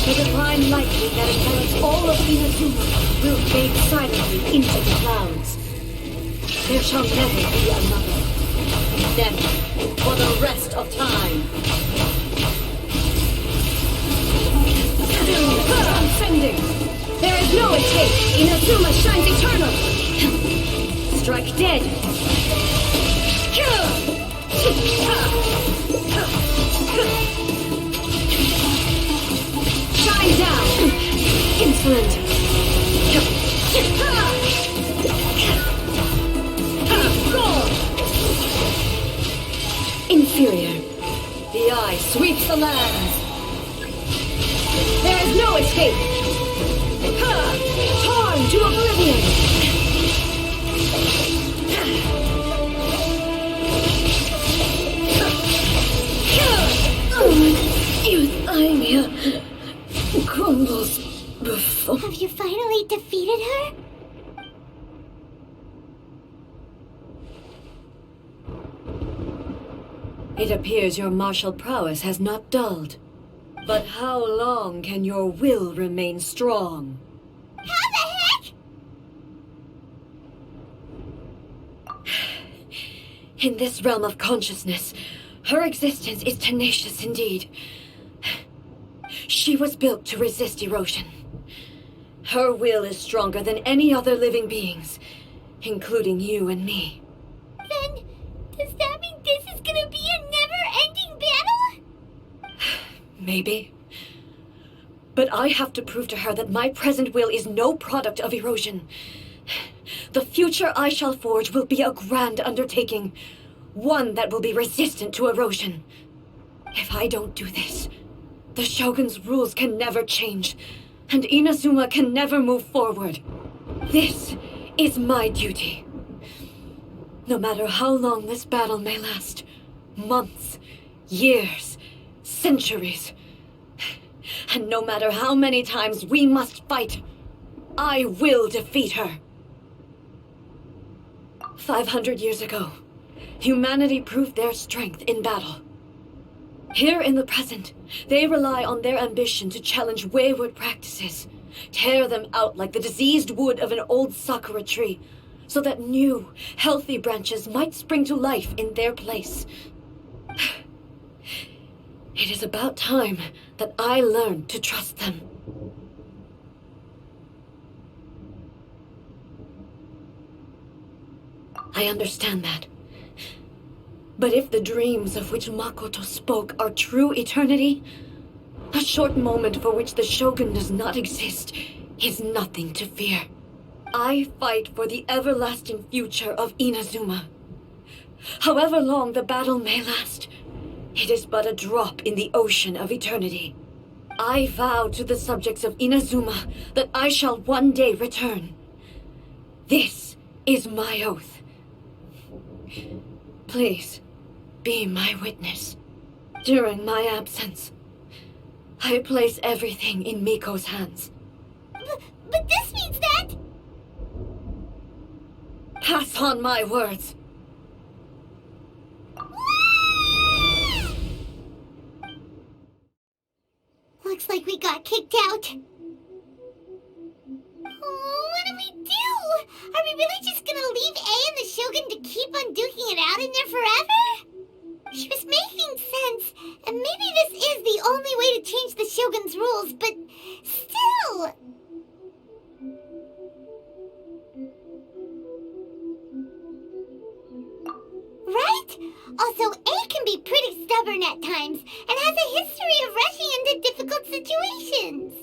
The divine lightning that envelops all of Inazuma will fade silently into the clouds. There shall never be another. Never, for the rest of time. Transcending! There is no escape! Inazuma shines eternal! Strike dead! Shine down! Insolent! Inferior! The eye sweeps the lands! There is no escape! Torn to oblivion! Euthymia crumbles before... Have you finally defeated her? It appears your martial prowess has not dulled. But how long can your will remain strong? How the heck? In this realm of consciousness, her existence is tenacious indeed. She was built to resist erosion. Her will is stronger than any other living beings, including you and me. Then, does that mean this is gonna be a never-ending battle? Maybe. But I have to prove to her that my present will is no product of erosion. The future I shall forge will be a grand undertaking, one that will be resistant to erosion. If I don't do this, the Shogun's rules can never change, and Inazuma can never move forward. This is my duty. No matter how long this battle may last, months, years, centuries, and no matter how many times we must fight, I will defeat her. 500 years ago, humanity proved their strength in battle. Here in the present, they rely on their ambition to challenge wayward practices, tear them out like the diseased wood of an old sakura tree, so that new, healthy branches might spring to life in their place. It is about time that I learned to trust them. I understand that. But if the dreams of which Makoto spoke are true eternity, a short moment for which the Shogun does not exist is nothing to fear. I fight for the everlasting future of Inazuma. However long the battle may last, it is but a drop in the ocean of eternity. I vow to the subjects of Inazuma that I shall one day return. This is my oath. Please, be my witness. During my absence, I place everything in Miko's hands. But this means that... Pass on my words. Looks like we got kicked out. Oh, what do we do? Are we really just gonna leave A and the Shogun to keep on duking it out in there forever? She was making sense, and maybe this is the only way to change the Shogun's rules, but still... Right? Also, A can be pretty stubborn at times, and has a history of rushing into difficult situations.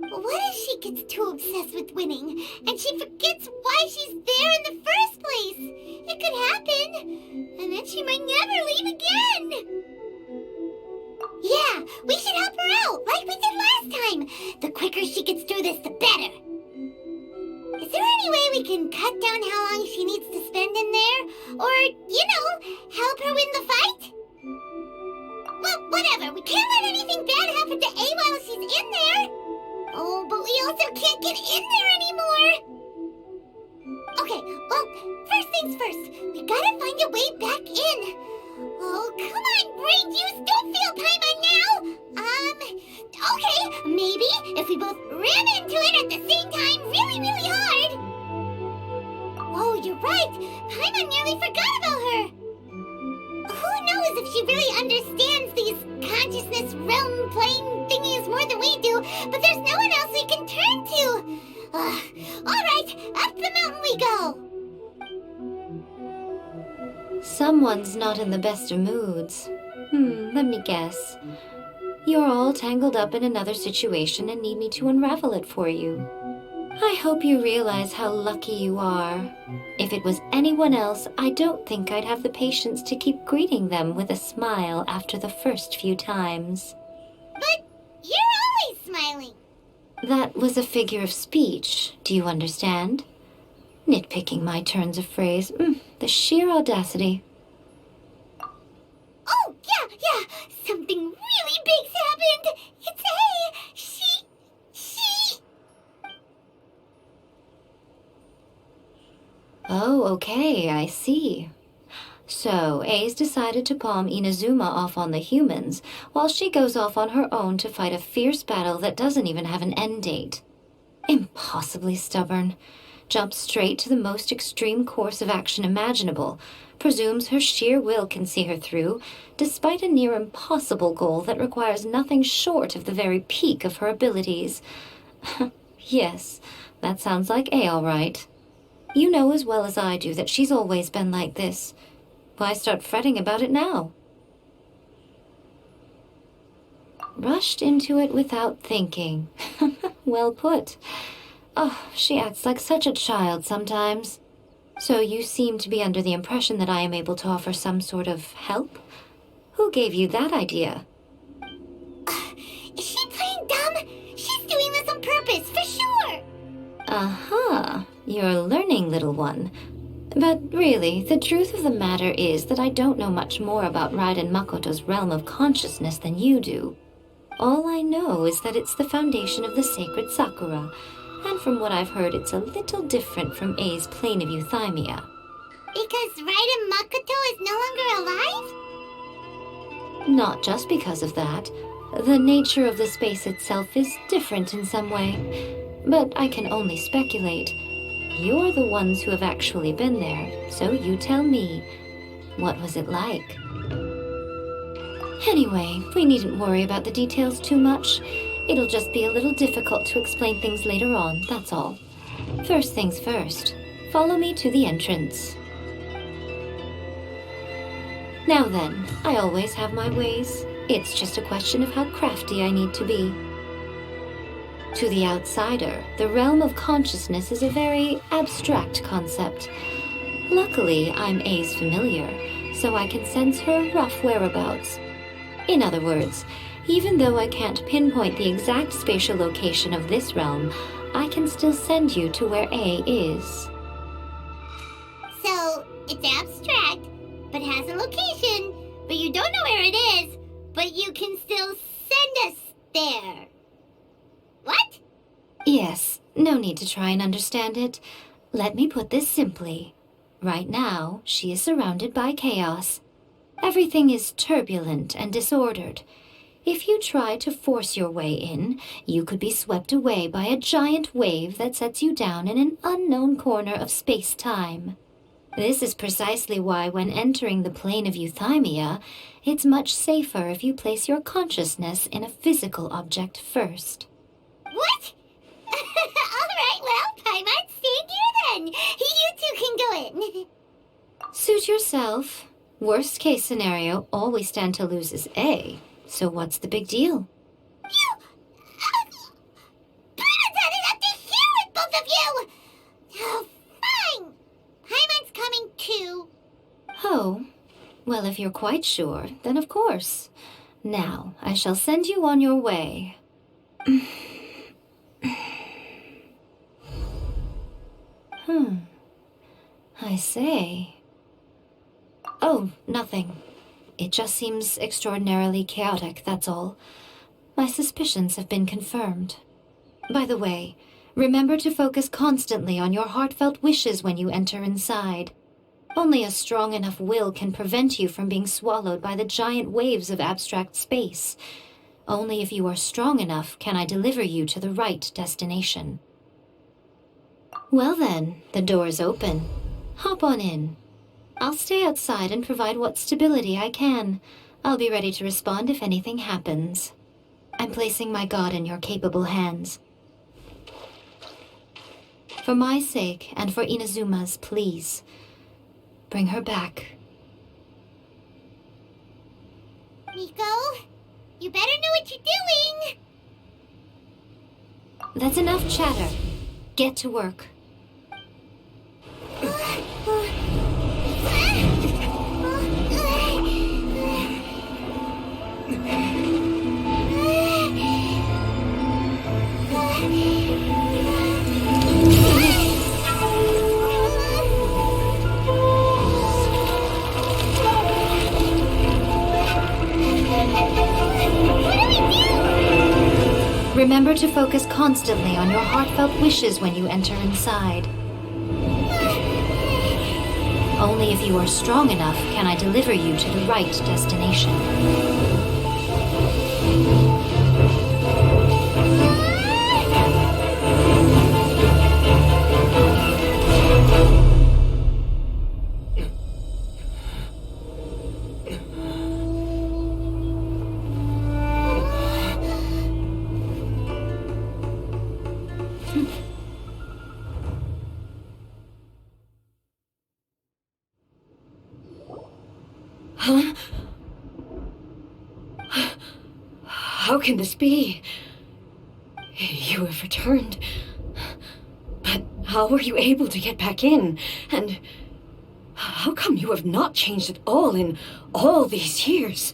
What if she gets too obsessed with winning, and she forgets why she's there in the first place? It could happen, and then she might never leave again. Yeah, we should help her out, like we did last time. The quicker she gets through this, the better. Is there any way we can cut down how long she needs to spend in there? Or, help her win the fight? Well, whatever. We can't let anything bad happen to A while she's in there. Oh, but we also can't get in there anymore. Okay, well, first things first. We gotta find a way back in. Oh, come on, brain juice. Don't feel Paimon now. Okay, maybe if we both ran into it at the same time really, really hard. Oh, you're right. Paimon nearly forgot about her. Who knows if she really understands these consciousness realm plane thingies more than we do, but there's no one else we can turn to. All right, up the mountain we go. Someone's not in the best of moods. Let me guess. You're all tangled up in another situation and need me to unravel it for you. I hope you realize how lucky you are. If it was anyone else, I don't think I'd have the patience to keep greeting them with a smile after the first few times. But you're always smiling. That was a figure of speech, do you understand? Nitpicking my turns of phrase. The sheer audacity. Oh, yeah. Something really big's happened. It's A. She... Oh, okay, I see. So, A's decided to palm Inazuma off on the humans, while she goes off on her own to fight a fierce battle that doesn't even have an end date. Impossibly stubborn. Jumps straight to the most extreme course of action imaginable, presumes her sheer will can see her through, despite a near impossible goal that requires nothing short of the very peak of her abilities. Yes, that sounds like A all right. You know as well as I do that she's always been like this. Why start fretting about it now? Rushed into it without thinking. Well put. Oh, she acts like such a child sometimes. So you seem to be under the impression that I am able to offer some sort of help? Who gave you that idea? Is she playing dumb? She's doing this on purpose, for sure! Uh-huh. You're learning, little one. But really, the truth of the matter is that I don't know much more about Raiden Makoto's realm of consciousness than you do. All I know is that it's the foundation of the sacred Sakura, and from what I've heard, it's a little different from A's plane of euthymia. Because Raiden Makoto is no longer alive? Not just because of that. The nature of the space itself is different in some way. But I can only speculate. You're the ones who have actually been there, so you tell me. What was it like? Anyway, we needn't worry about the details too much. It'll just be a little difficult to explain things later on, that's all. First things first, follow me to the entrance. Now then, I always have my ways. It's just a question of how crafty I need to be. To the outsider, the realm of consciousness is a very abstract concept. Luckily, I'm A's familiar, so I can sense her rough whereabouts. In other words, even though I can't pinpoint the exact spatial location of this realm, I can still send you to where A is. So, it's abstract, but has a location, but you don't know where it is, but you can still send us there. What? Yes, no need to try and understand it. Let me put this simply. Right now, she is surrounded by chaos. Everything is turbulent and disordered. If you try to force your way in, you could be swept away by a giant wave that sets you down in an unknown corner of space-time. This is precisely why when entering the plane of euthymia, it's much safer if you place your consciousness in a physical object first. What? Alright, well, Paimon, stand here then. You two can go in. Suit yourself. Worst case scenario, all we stand to lose is A. So what's the big deal? You... Paimon doesn't have to hear it, both of you! Oh, fine. Paimon's coming too. Oh, well, if you're quite sure, then of course. Now, I shall send you on your way. I say. Oh, nothing. It just seems extraordinarily chaotic, that's all. My suspicions have been confirmed. By the way, remember to focus constantly on your heartfelt wishes when you enter inside. Only a strong enough will can prevent you from being swallowed by the giant waves of abstract space. Only if you are strong enough can I deliver you to the right destination. Well then, the door's open. Hop on in. I'll stay outside and provide what stability I can. I'll be ready to respond if anything happens. I'm placing my god in your capable hands. For my sake and for Inazuma's, please. Bring her back. Miko, you better know what you're doing. That's enough chatter. Get to work. Remember to focus constantly on your heartfelt wishes when you enter inside. Only if you are strong enough can I deliver you to the right destination. Huh? How can this be? You have returned. But how were you able to get back in? And how come you have not changed at all in all these years?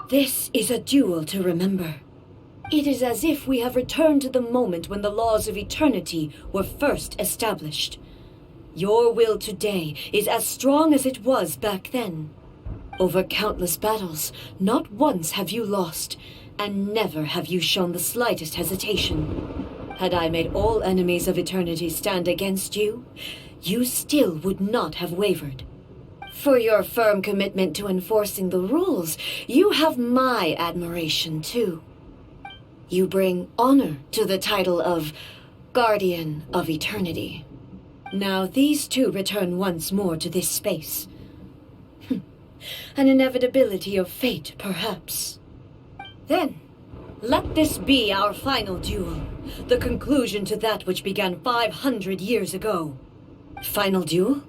This is a duel to remember. It is as if we have returned to the moment when the laws of eternity were first established. Your will today is as strong as it was back then. Over countless battles, not once have you lost, and never have you shown the slightest hesitation. Had I made all enemies of eternity stand against you, you still would not have wavered. For your firm commitment to enforcing the rules, you have my admiration too. You bring honor to the title of Guardian of Eternity. Now these two return once more to this space. An inevitability of fate, perhaps. Then, let this be our final duel, the conclusion to that which began 500 years ago. Final duel?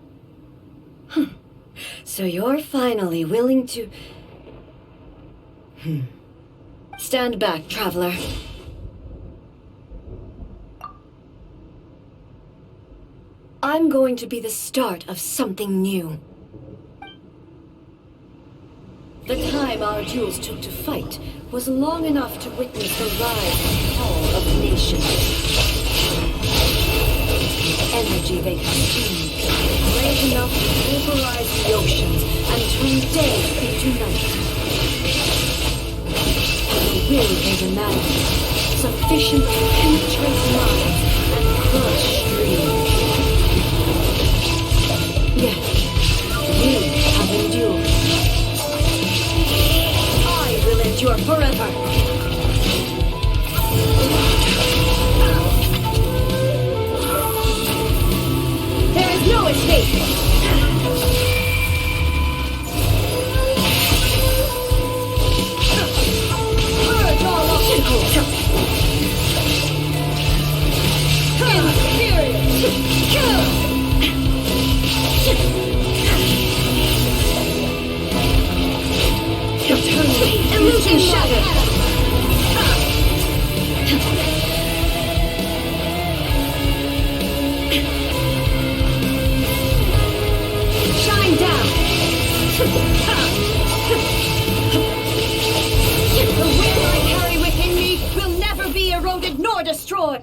So you're finally willing to... Stand back, traveler. I'm going to be the start of something new. The time our duels took to fight was long enough to witness the rise and fall of nations. The energy they consumed, great enough to pulverize the oceans and turn day into night. And the will they demanded, sufficient to penetrate minds and crush dreams. Yet, we have endured. I will endure forever. There is no escape. Purge all obstacles. Imperial. Eternally, illusion shattered. Shine down. The will I carry within me will never be eroded nor destroyed.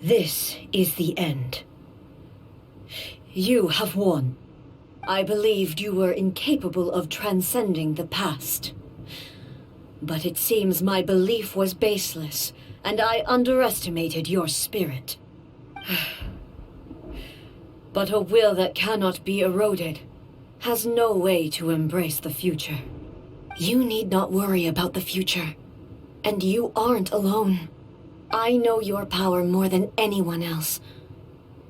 This is the end. You have won. I believed you were incapable of transcending the past. But it seems my belief was baseless, and I underestimated your spirit. But a will that cannot be eroded has no way to embrace the future. You need not worry about the future, and you aren't alone. I know your power more than anyone else.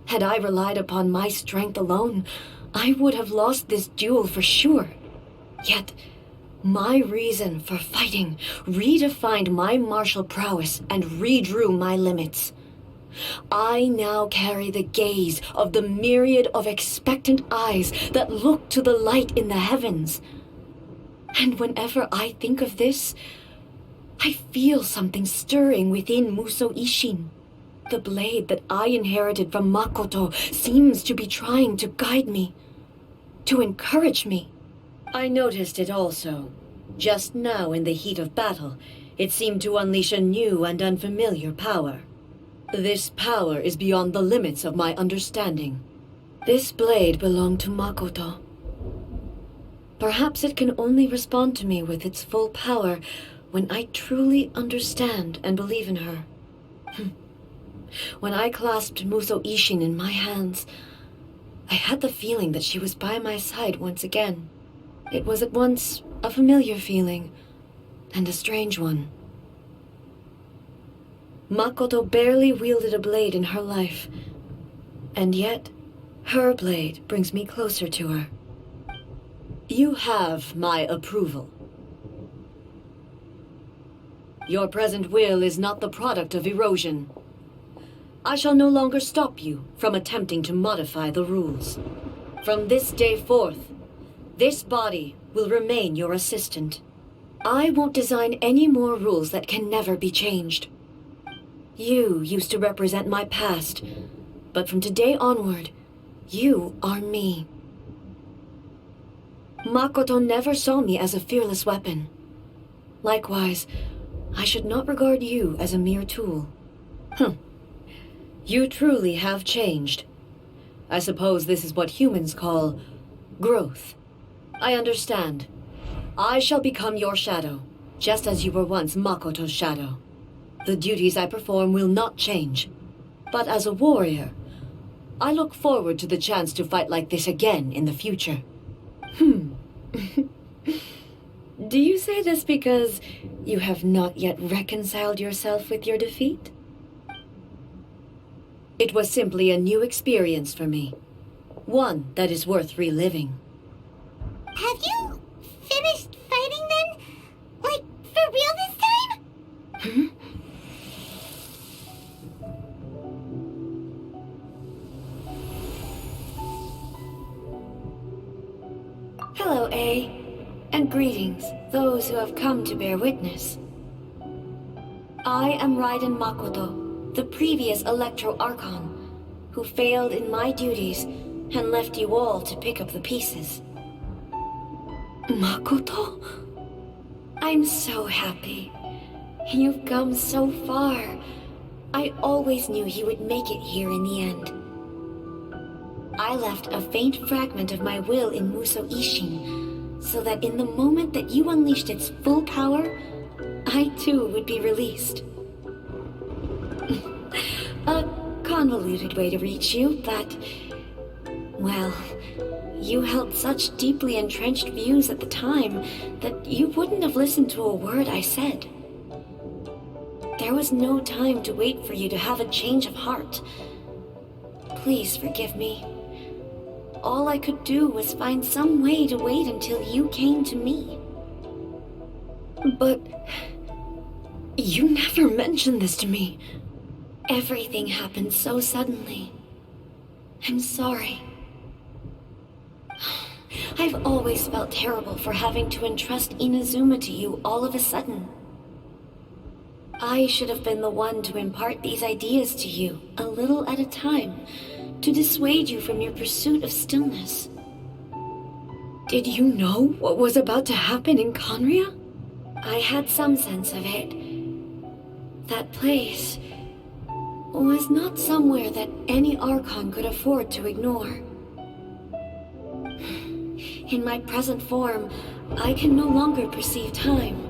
Had I relied upon my strength alone, I would have lost this duel for sure. Yet, my reason for fighting redefined my martial prowess and redrew my limits. I now carry the gaze of the myriad of expectant eyes that look to the light in the heavens. And whenever I think of this, I feel something stirring within Muso Ishin. The blade that I inherited from Makoto seems to be trying to guide me, to encourage me. I noticed it also. Just now in the heat of battle, it seemed to unleash a new and unfamiliar power. This power is beyond the limits of my understanding. This blade belonged to Makoto. Perhaps it can only respond to me with its full power when I truly understand and believe in her. When I clasped Muso Ishin in my hands, I had the feeling that she was by my side once again. It was at once a familiar feeling and a strange one. Makoto barely wielded a blade in her life, and yet her blade brings me closer to her. You have my approval. Your present will is not the product of erosion. I shall no longer stop you from attempting to modify the rules. From this day forth, this body will remain your assistant. I won't design any more rules that can never be changed. You used to represent my past, but from today onward, you are me. Makoto never saw me as a fearless weapon. Likewise, I should not regard you as a mere tool. You truly have changed. I suppose this is what humans call growth. I understand. I shall become your shadow, just as you were once Makoto's shadow. The duties I perform will not change. But as a warrior, I look forward to the chance to fight like this again in the future. Do you say this because you have not yet reconciled yourself with your defeat? It was simply a new experience for me. One that is worth reliving. Have you finished fighting then? Like, for real this time? Hello, A. And greetings, those who have come to bear witness. I am Raiden Makoto, the previous Electro Archon, who failed in my duties and left you all to pick up the pieces. Makoto? I'm so happy. You've come so far. I always knew you would make it here in the end. I left a faint fragment of my will in Muso Ishin, so that in the moment that you unleashed its full power, I too would be released. A convoluted way to reach you, but... well, you held such deeply entrenched views at the time that you wouldn't have listened to a word I said. There was no time to wait for you to have a change of heart. Please forgive me. All I could do was find some way to wait until you came to me. But... you never mentioned this to me. Everything happened so suddenly. I'm sorry. I've always felt terrible for having to entrust Inazuma to you all of a sudden. I should have been the one to impart these ideas to you, a little at a time, to dissuade you from your pursuit of stillness. Did you know what was about to happen in Conria? I had some sense of it. That place was not somewhere that any Archon could afford to ignore. In my present form, I can no longer perceive time.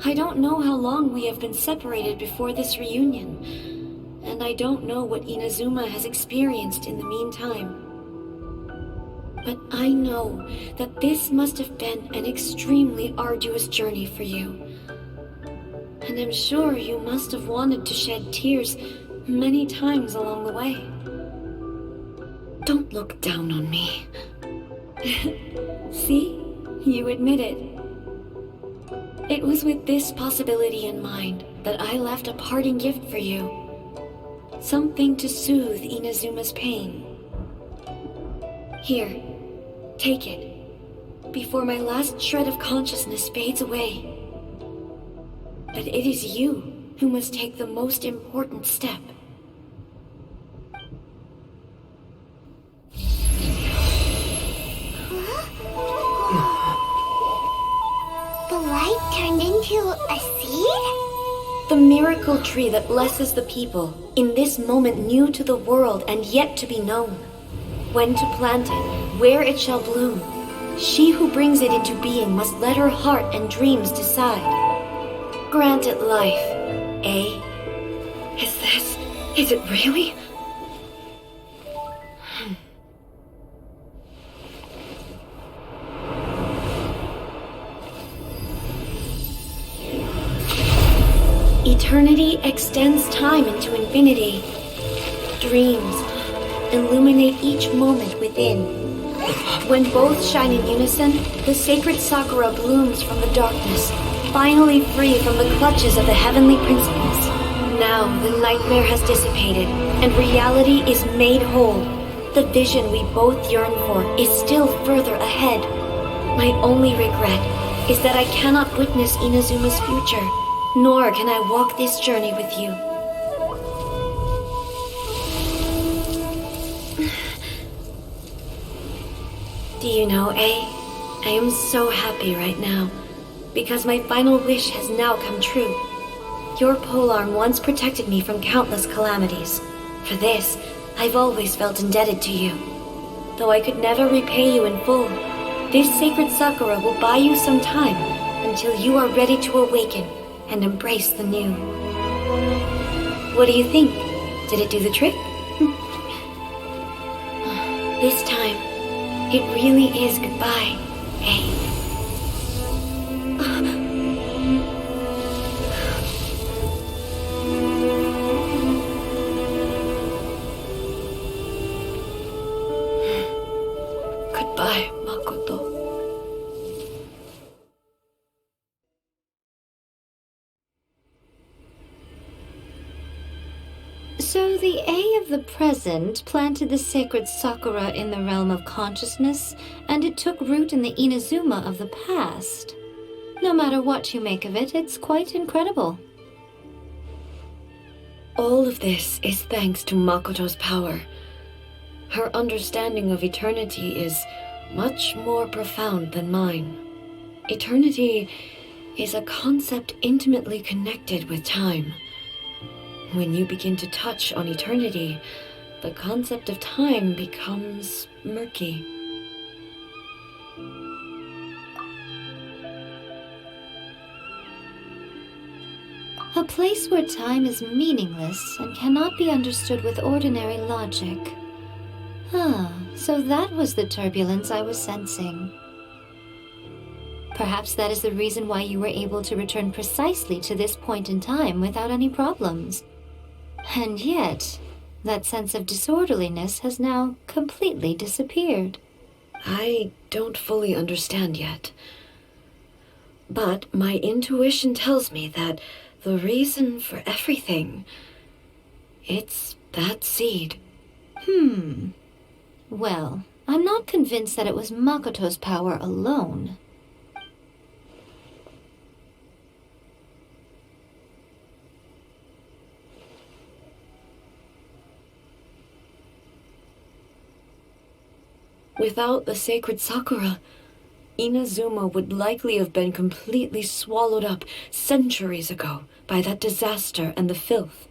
I don't know how long we have been separated before this reunion, and I don't know what Inazuma has experienced in the meantime. But I know that this must have been an extremely arduous journey for you. And I'm sure you must have wanted to shed tears many times along the way. Don't look down on me. See? You admit it. It was with this possibility in mind that I left a parting gift for you. Something to soothe Inazuma's pain. Here, take it, before my last shred of consciousness fades away. But it is you who must take the most important step. The light turned into a seed? The miracle tree that blesses the people, in this moment new to the world and yet to be known. When to plant it, where it shall bloom, She who brings it into being must let her heart and dreams decide. Grant it life, eh? Is it really? Eternity extends time into infinity. Dreams illuminate each moment within. When both shine in unison, the sacred Sakura blooms from the darkness, finally free from the clutches of the heavenly principles. Now the nightmare has dissipated, and reality is made whole. The vision we both yearn for is still further ahead. My only regret is that I cannot witness Inazuma's future, nor can I walk this journey with you. Do you know, I am so happy right now, because my final wish has now come true. Your polearm once protected me from countless calamities. For this, I've always felt indebted to you. Though I could never repay you in full, this sacred Sakura will buy you some time until you are ready to awaken and embrace the new. What do you think? Did it do the trick? This time, it really is goodbye, eh? Goodbye, Makoto. So the A of the present planted the sacred Sakura in the realm of consciousness, and it took root in the Inazuma of the past. No matter what you make of it, it's quite incredible. All of this is thanks to Makoto's power. Her understanding of eternity is much more profound than mine. Eternity is a concept intimately connected with time. When you begin to touch on eternity, the concept of time becomes murky. A place where time is meaningless and cannot be understood with ordinary logic. So that was the turbulence I was sensing. Perhaps that is the reason why you were able to return precisely to this point in time without any problems. And yet, that sense of disorderliness has now completely disappeared. I don't fully understand yet. But my intuition tells me that the reason for everything, it's that seed. Well, I'm not convinced that it was Makoto's power alone. Without the sacred Sakura, Inazuma would likely have been completely swallowed up centuries ago by that disaster and the filth.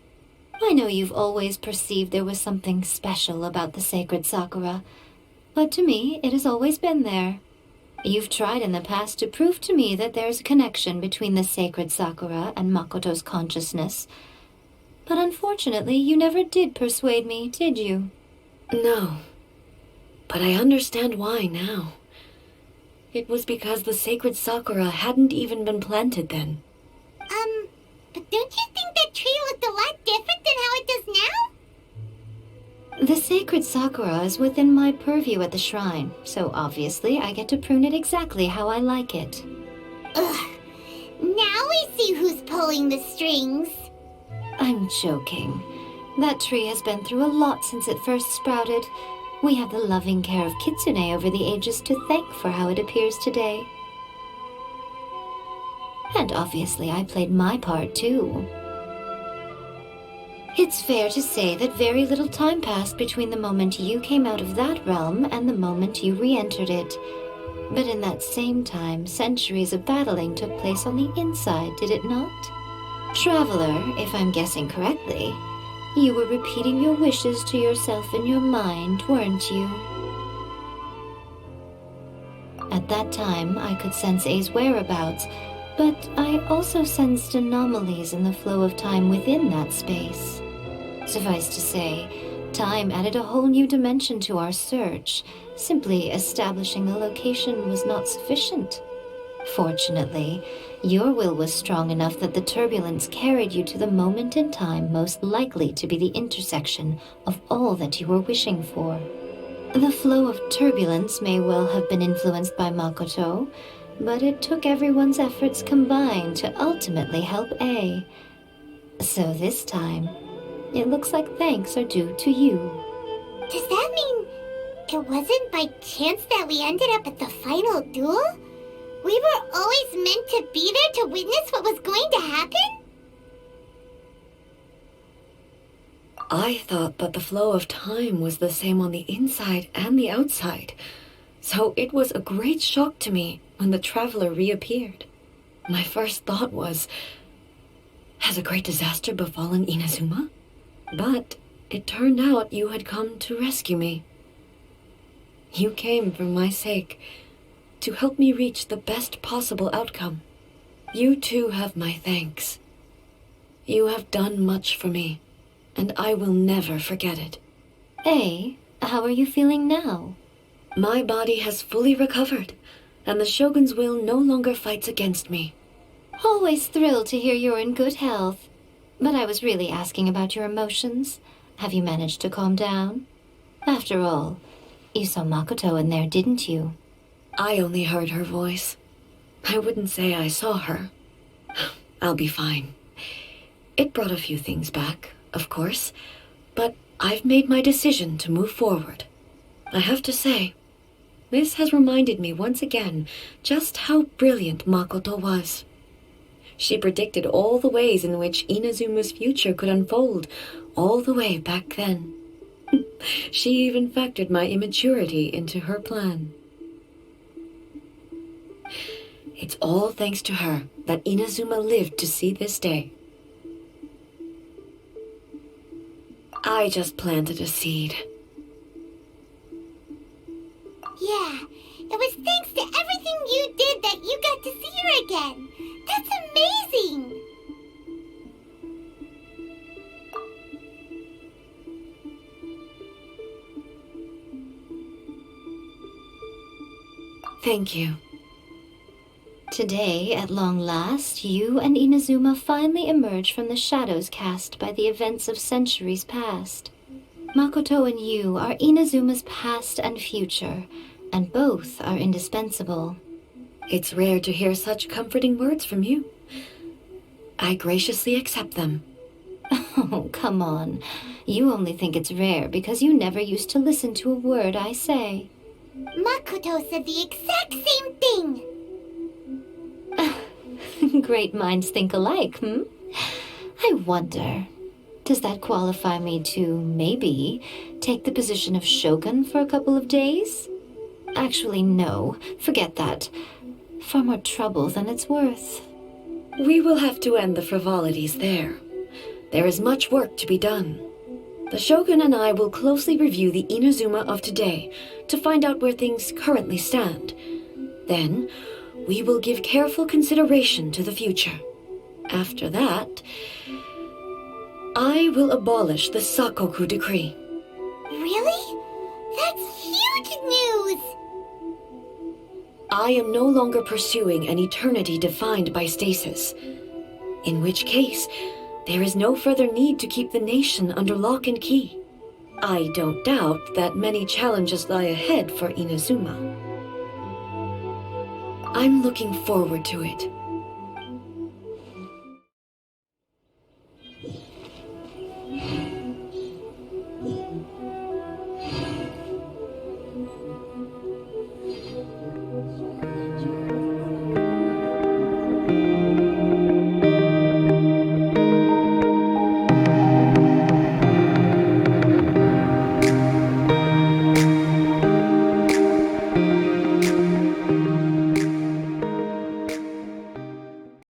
I know you've always perceived there was something special about the sacred Sakura, but to me, it has always been there. You've tried in the past to prove to me that there's a connection between the sacred Sakura and Makoto's consciousness, but unfortunately, you never did persuade me, did you? No. But I understand why now. It was because the sacred Sakura hadn't even been planted then. But don't you think that tree looked a lot different than how it does now? The sacred Sakura is within my purview at the shrine, so obviously I get to prune it exactly how I like it. Ugh. Now we see who's pulling the strings. I'm joking. That tree has been through a lot since it first sprouted. We have the loving care of Kitsune over the ages to thank for how it appears today. And obviously I played my part too. It's fair to say that very little time passed between the moment you came out of that realm and the moment you re-entered it. But in that same time, centuries of battling took place on the inside, did it not? Traveler, if I'm guessing correctly, you were repeating your wishes to yourself in your mind, weren't you? At that time, I could sense A's whereabouts, but I also sensed anomalies in the flow of time within that space. Suffice to say, time added a whole new dimension to our search. Simply establishing a location was not sufficient. Fortunately, your will was strong enough that the turbulence carried you to the moment in time most likely to be the intersection of all that you were wishing for. The flow of turbulence may well have been influenced by Makoto, but it took everyone's efforts combined to ultimately help A. So this time, it looks like thanks are due to you. Does that mean it wasn't by chance that we ended up at the final duel? We were always meant to be there to witness what was going to happen? I thought that the flow of time was the same on the inside and the outside, so it was a great shock to me when the traveler reappeared. My first thought was, has a great disaster befallen Inazuma? But it turned out you had come to rescue me. You came for my sake, to help me reach the best possible outcome. You too have my thanks. You have done much for me, and I will never forget it. A, how are you feeling now? My body has fully recovered, and the Shogun's will no longer fights against me. Always thrilled to hear you're in good health. But I was really asking about your emotions. Have you managed to calm down? After all, you saw Makoto in there, didn't you? I only heard her voice. I wouldn't say I saw her. I'll be fine. It brought a few things back, of course, but I've made my decision to move forward. I have to say, this has reminded me once again just how brilliant Makoto was. She predicted all the ways in which Inazuma's future could unfold, all the way back then. She even factored my immaturity into her plan. It's all thanks to her that Inazuma lived to see this day. I just planted a seed. Yeah, it was thanks to everything you did that you got to see her again. That's amazing! Thank you. Today, at long last, you and Inazuma finally emerge from the shadows cast by the events of centuries past. Makoto and you are Inazuma's past and future, and both are indispensable. It's rare to hear such comforting words from you. I graciously accept them. Oh, come on. You only think it's rare because you never used to listen to a word I say. Makoto said the exact same thing! Great minds think alike, I wonder, does that qualify me to, maybe, take the position of Shogun for a couple of days? Actually, no. Forget that. Far more trouble than it's worth. We will have to end the frivolities there. There is much work to be done. The Shogun and I will closely review the Inazuma of today to find out where things currently stand. Then, we will give careful consideration to the future. After that, I will abolish the Sakoku decree. Really? That's huge news! I am no longer pursuing an eternity defined by stasis. In which case, there is no further need to keep the nation under lock and key. I don't doubt that many challenges lie ahead for Inazuma. I'm looking forward to it.